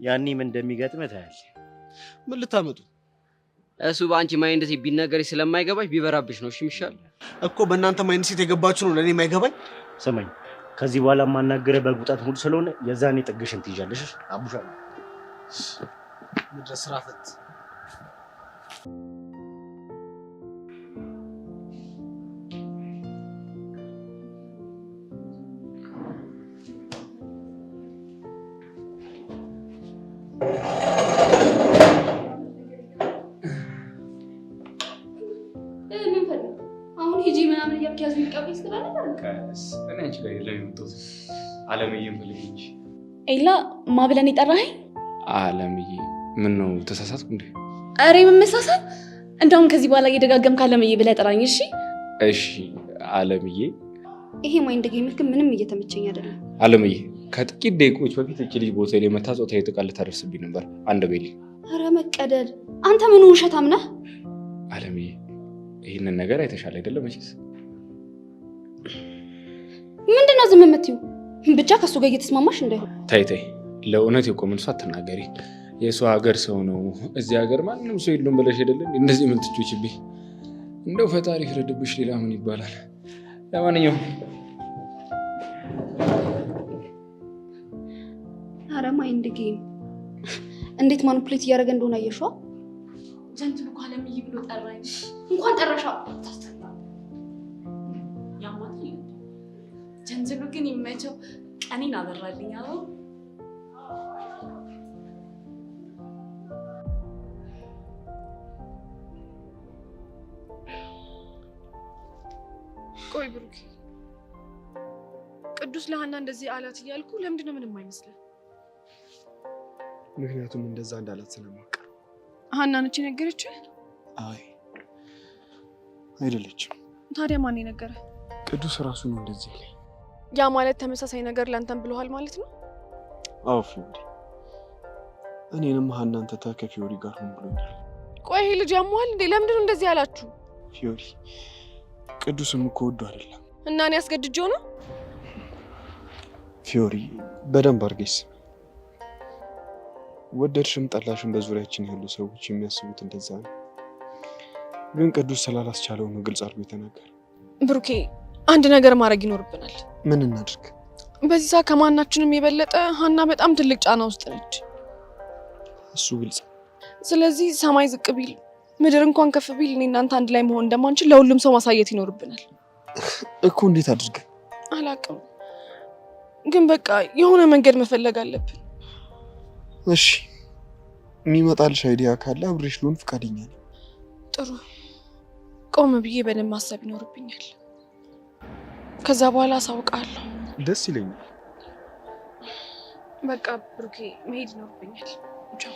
ያኔ ምን እንደሚገጥም ታያለህ። ምን ልታመጡ? እሱ በአንቺ ማይንድ ሴት ቢነገርሽ ስለማይገባሽ ቢበራብሽ ነው። እሺ የሚሻል እኮ በእናንተ ማይንድ ሴት የገባችሁ ነው ለኔ የማይገባኝ። ስማኝ፣ ከዚህ በኋላ ማናገረ በጉጣት ሙሉ ስለሆነ የዛኔ ጥግሽን ትይዣለሽ። አቡሻ ምድረ ስራ ፈት አለምዬን ብለኝ እንጂ ኤላ ማ ብለን የጠራኸኝ? አለምዬ ምን ነው ተሳሳትኩ እንዴ? ኧረ የምመሳሳት እንደውም ከዚህ በኋላ እየደጋገምክ አለምዬ ብለህ ጥራኝ። እሺ እሺ አለምዬ። ይሄ ማይንድ ጌምህ ግን ምንም እየተመቸኝ አይደለም። አለምዬ ከጥቂት ደቂቆች በፊት እቺ ልጅ ቦታ ላይ መታ ጾታዊ ጥቃት ልታደርስብኝ ነበር። አንድ በይልኝ። ኧረ መቀደድ አንተ ምኑ ውሸታም ነህ? አለምዬ ይህንን ነገር አይተሻል አይደለም? መቼስ ምንድነው ዝም የምትይው? ብቻ ከሱ ጋር እየተስማማሽ እንዳይሆን። ተይ ለእውነት የቆምን ሰው አትናገሪ። የሰው ሀገር ሰው ነው። እዚህ ሀገር ማንም ሰው የለውም ብለሽ አይደለም እንደዚህ ምን ትጮችብኝ? እንደው ፈጣሪ ይፍረድብሽ። ሌላ ምን ይባላል? ለማንኛውም ኧረ ማይንድ ጌም እንዴት ማኒፑሌት እያደረገ እንደሆነ አየሽዋ? ጀንትሉ እኮ አለምዬ ብሎ ጠራኝ። እንኳን ጠራሻ ታስተና ያማት ጀንትሉ ግን ይመቸው። ቀኔን አበራልኝ። አዎ ቆይ ብሩክ፣ ቅዱስ ለሀና እንደዚህ አላት እያልኩ ለምንድን ነው ምንም አይመስልም? ምክንያቱም እንደዛ እንዳላት ስለማውቅ። ሀና ነች የነገረችህ? አይ አይደለችም። ታዲያ ማን የነገረ? ቅዱስ ራሱ ነው እንደዚህ ላይ። ያ ማለት ተመሳሳይ ነገር ላንተም ብለዋል ማለት ነው? አዎ ፊዮሪ፣ እኔንም ሀናን ተታ ከፊዮሪ ጋር ሆን ብሎኛል። ቆይ ይሄ ልጅ ያሟል እንዴ? ለምንድን ነው እንደዚህ ያላችሁ? ፊዮሪ ቅዱስም እኮ ወዶ አይደለም። እና እኔ አስገድጄው ነው? ፊዮሪ በደንብ አድርገሽ ወደድሽም ጠላሽም በዙሪያችን ያሉ ሰዎች የሚያስቡት እንደዛ ነው። ግን ቅዱስ ስላላስቻለው ነው ግልጽ አድርጎ የተናገረ። ብሩኬ አንድ ነገር ማድረግ ይኖርብናል። ምን እናድርግ? በዚህ ሰዓት ከማናችንም የበለጠ ሀና በጣም ትልቅ ጫና ውስጥ ነች። እሱ ግልጽ። ስለዚህ ሰማይ ዝቅ ቢል ምድር እንኳን ከፍ ቢል እኔ እናንተ አንድ ላይ መሆን እንደማንችል ለሁሉም ሰው ማሳየት ይኖርብናል እኮ። እንዴት አድርገን? አላውቅም፣ ግን በቃ የሆነ መንገድ መፈለግ አለብን። እሺ የሚመጣልሽ አይዲያ ካለ አብሬሽ ልሆን ፈቃደኛ ነኝ። ጥሩ፣ ቆም ብዬ በደንብ ማሰብ ይኖርብኛል። ከዛ በኋላ አሳውቃለሁ። ደስ ይለኛል። በቃ ብሩኬ መሄድ ይኖርብኛል። ቻው።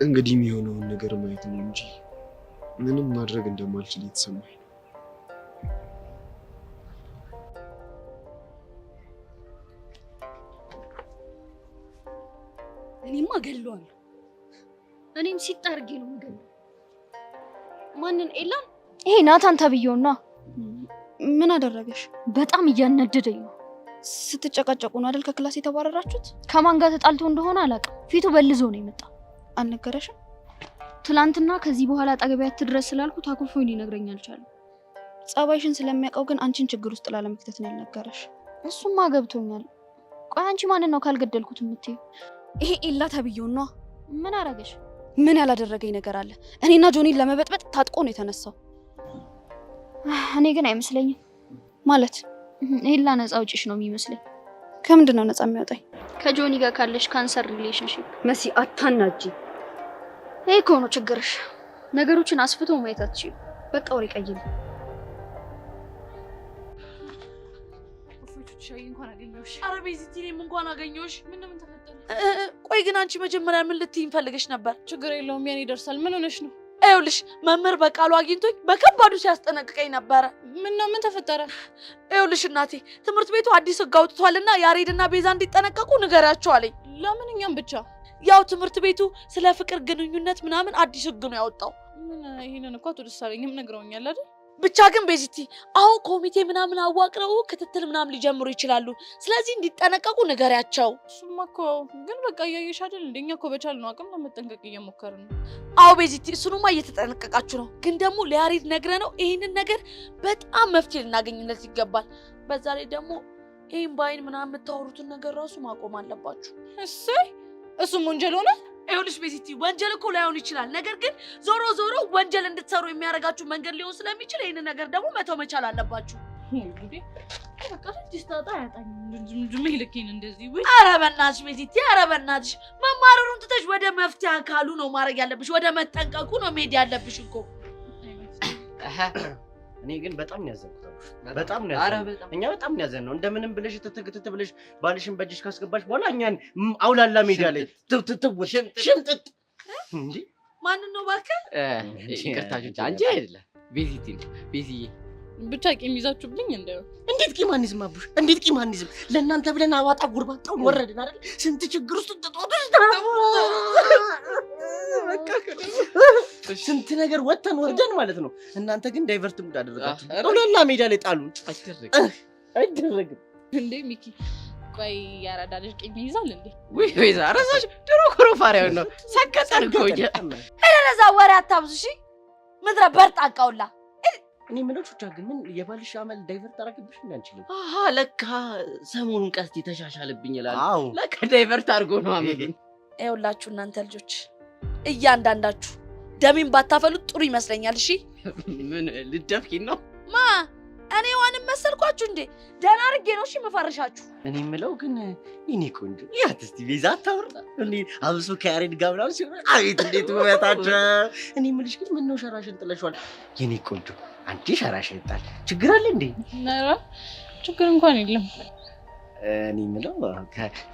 እንግዲህ የሚሆነውን ነገር ማየት ነው እንጂ ምንም ማድረግ እንደማልችል የተሰማኝ። እኔማ እገለዋለሁ። እኔም ሲጣርጌ ነው የምገለው። ማንን? ኤላን? ይሄ ናታን ተብዬውና። ምን አደረገሽ? በጣም እያናደደኝ ነው። ስትጨቃጨቁ ነው አይደል ከክላስ የተባረራችሁት? ከማን ጋር ተጣልቶ እንደሆነ አላውቅም። ፊቱ በልዞ ነው የመጣው። አልነገረሽም? ትላንትና ከዚህ በኋላ አጠገቢያት ትድረስ ስላልኩት አኩርፎኝ ሊነግረኝ አልቻለም። ጸባይሽን ስለሚያውቀው ግን አንቺን ችግር ውስጥ ላለመክተት ነው ያልነገረሽ። እሱማ ገብቶኛል፣ ቆይ አንቺ ማንን ነው ካልገደልኩት የምትይው? ይሄ ኤላ ተብዬው ነው። ምን አረገሽ? ምን ያላደረገኝ ነገር አለ? እኔና ጆኒን ለመበጥበጥ ታጥቆ ነው የተነሳው። እኔ ግን አይመስለኝም። ማለት ኤላ ነፃ አውጪሽ ነው የሚመስለኝ። ከምንድን ነው ነፃ የሚያወጣኝ? ከጆኒ ጋር ካለሽ ካንሰር ሪሌሽንሺፕ። መሲ አታናጂ። ይሄ እኮ ነው ችግርሽ። ነገሮችን አስፍቶ ማየት አትችይም። በቃ ወሬ ቀይሪ። ሻይ እንኳን አገኘሁሽ። ኧረ ቤዚቲ እኔም እንኳን አገኘሁሽ። ምን ተፈጠረ? ቆይ ግን አንቺ መጀመሪያ ምን ልትይኝ ፈልገሽ ነበር? ችግር የለውም የኔ ይደርሳል። ምን ሆነሽ ነው? ይኸውልሽ መምህር በቃሉ አግኝቶኝ በከባዱ ሲያስጠነቅቀኝ ነበረ። ምን ተፈጠረ? ይኸውልሽ እናቴ ትምህርት ቤቱ አዲስ ህግ አውጥቷልና ያሬድና ቤዛ እንዲጠነቀቁ ንገሪያቸው አለኝ። ለምን እኛም ብቻ? ያው ትምህርት ቤቱ ስለ ፍቅር ግንኙነት ምናምን አዲስ ህግ ነው ያወጣው። ምን ይሄንን እኮ አቶ ደሳለኝም ነግረውኛል አይደል? ብቻ ግን ቤዚቲ አሁን ኮሚቴ ምናምን አዋቅረው ክትትል ምናምን ሊጀምሩ ይችላሉ። ስለዚህ እንዲጠነቀቁ ንገሪያቸው። እሱማ እኮ ግን በቃ እያየሽ አይደል? እንደኛ እኮ በቻልነው አቅም ለመጠንቀቅ እየሞከርን ነው። አዎ ቤዚቲ እሱንማ እየተጠነቀቃችሁ ነው። ግን ደግሞ ለያሬድ ነግረነው ይሄንን ነገር በጣም መፍትሄ ልናገኝለት ይገባል። በዛ ላይ ደግሞ ይሄን ባይን ምናምን የምታወሩትን ነገር ራሱ ማቆም አለባችሁ። እሰይ እሱም ወንጀል ሆነ። ይኸውልሽ ቤዚቲ ወንጀል እኮ ላይሆን ይችላል። ነገር ግን ዞሮ ዞሮ ወንጀል እንድትሰሩ የሚያደርጋችሁ መንገድ ሊሆን ስለሚችል ይሄንን ነገር ደግሞ መተው መቻል አለባችሁ። እንግዲህ በቃ ዲስታጣ ያጣኝ ድም ይልከኝ እንደዚህ ወይ። ኧረ በእናትሽ ቤዚቲ፣ ኧረ በእናትሽ ማማረሩን ትተሽ ወደ መፍትሄ አካሉ ነው ማድረግ ያለብሽ። ወደ መጠንቀቁ ነው መሄድ ያለብሽ እኮ። እኔ ግን በጣም ነው ያዘንኩት። በጣም ነው ያዘንኩት። እኛ በጣም ነው ያዘንነው። እንደምንም ብለሽ ትትግትት ብለሽ ባልሽን በእጅሽ ካስገባሽ በኋላ እኛን አውላላ ሜዳ ላይ ሽምጥጥ እንዴ! ማንን ነው እባክህ? ይቅርታችሁ አንቺ አይደለም ቤዚቲ ነው። ቤዚዬ ብቻ ቂም ይዛችሁብኝ እንደው እንዴት ቂም አንይዝም አቡሽ? እንዴት ቂም አንይዝም? ለእናንተ ብለን አዋጣ ጉርባጣውን ወረድን አይደል? ስንት ችግር ውስጥ ተጣጣሽ በቃ ስንት ነገር ወተን ወርደን ማለት ነው። እናንተ ግን ዳይቨርት ሙድ አደረጋችሁ። አውላላ ሜዳ ላይ ጣሉን። አይደረግም እንዴ ሚኪ። ቆይ ያራዳ ልጅ ቂም ይዛል እንዴ? ወይ ዛራሳሽ ድሮ ኮሮፋሪያው ነው ሰከተን ኮየ ለዛ ወሬ አታብዙ እሺ። ምድረ በርጣቃውላ እኔ ምለው ቹቻ ግን ምን የባልሽ አመል ዳይቨርት አረገብሽ እንዴ? አንቺ አሃ ለካ ሰሞኑን ቀስቲ ተሻሻለብኝ ይላል። ለካ ዳይቨርት አርጎ ነው አመሉኝ። ይኸውላችሁ እናንተ ልጆች እያንዳንዳችሁ ደሜን ባታፈሉት ጥሩ ይመስለኛል። እሺ ምን ልደፍኪን ነው? ማ እኔ ዋንም መሰልኳችሁ እንዴ? ደህና አድርጌ ነው እሺ መፈረሻችሁ። እኔ ምለው ግን እኔ ቆንጆ ያት እስቲ ቤዛ ታውራ እንዴ አብሶ ከያሬድ ጋር ምናምን ሲሆን አቤት እንዴት ውበታቸው። እኔ ምልሽ ግን ምን ነው ሸራሽን ጥለሽዋል? የኔ ቆንጆ አንቺ ሸራሽን ጣል ችግር አለ እንዴ? ኧረ ችግር እንኳን የለም። እኔ ምለው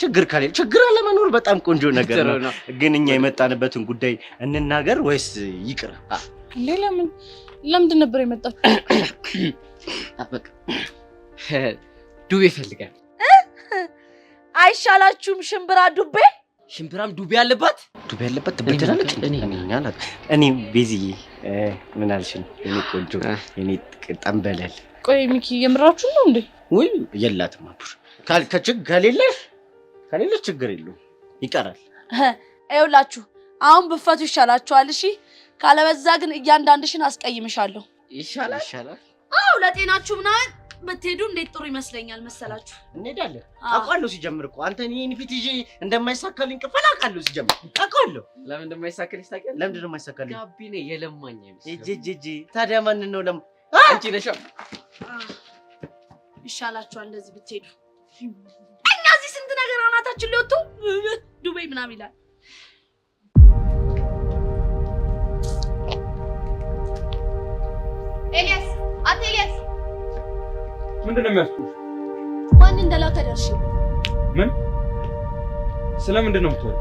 ችግር ካለ ችግር አለመኖር በጣም ቆንጆ ነገር ነው። ግን እኛ የመጣንበትን ጉዳይ እንናገር ወይስ ይቅር? እንዴ ለምንድን ነበር የመጣችሁ? በቃ ዱቤ ይፈልጋል። አይሻላችሁም? ሽምብራ ዱቤ ሽምብራም ዱቤ ያለባት ትበደላለች። እኔ ቤዚዬ ምን አልሽኝ? የኔ ቆንጆ የኔ ጠንበለል። ቆይ ሚኪ የምራችሁ ነው እንዴ? ወይ የላትም አቡሽ ከሌለሽ ችግር የለውም ይቀራል። ይኸውላችሁ አሁን ብፈቱ ይሻላችኋል። እሺ ካለበዛ ግን እያንዳንድሽን አስቀይምሻለሁ። ይሻላል። አዎ ለጤናችሁ ምናምን ብትሄዱ እንዴት ጥሩ ይመስለኛል መሰላችሁ። እንሄዳለን። አውቃለሁ ሲጀምር እኮ አንተ እኔን ፊት ይዤ እንደማይሳካልኝ ቅፈል አውቃለሁ። ሲጀምር አውቃለሁ። ለምን እንደማይሳካልኝ ታውቂያለሽ? ለምን እንደማይሳካልኝ ጋቢኔ የለማኝ አይመስልም። እጂ ታዲያ ማንን ነው አንቺ ነሽ። ይሻላችኋል እንደዚህ ብትሄዱ። እኛ እዚህ ስንት ነገር አናታችን ሊወጡ ዱባይ ምናምን ይላል። ኤልያስ አንተ ኤልያስ ምንድነው የሚያስጡሽ? ማን እንደላከ ደርሽ? ምን ስለምንድን ነው የምትወሪው?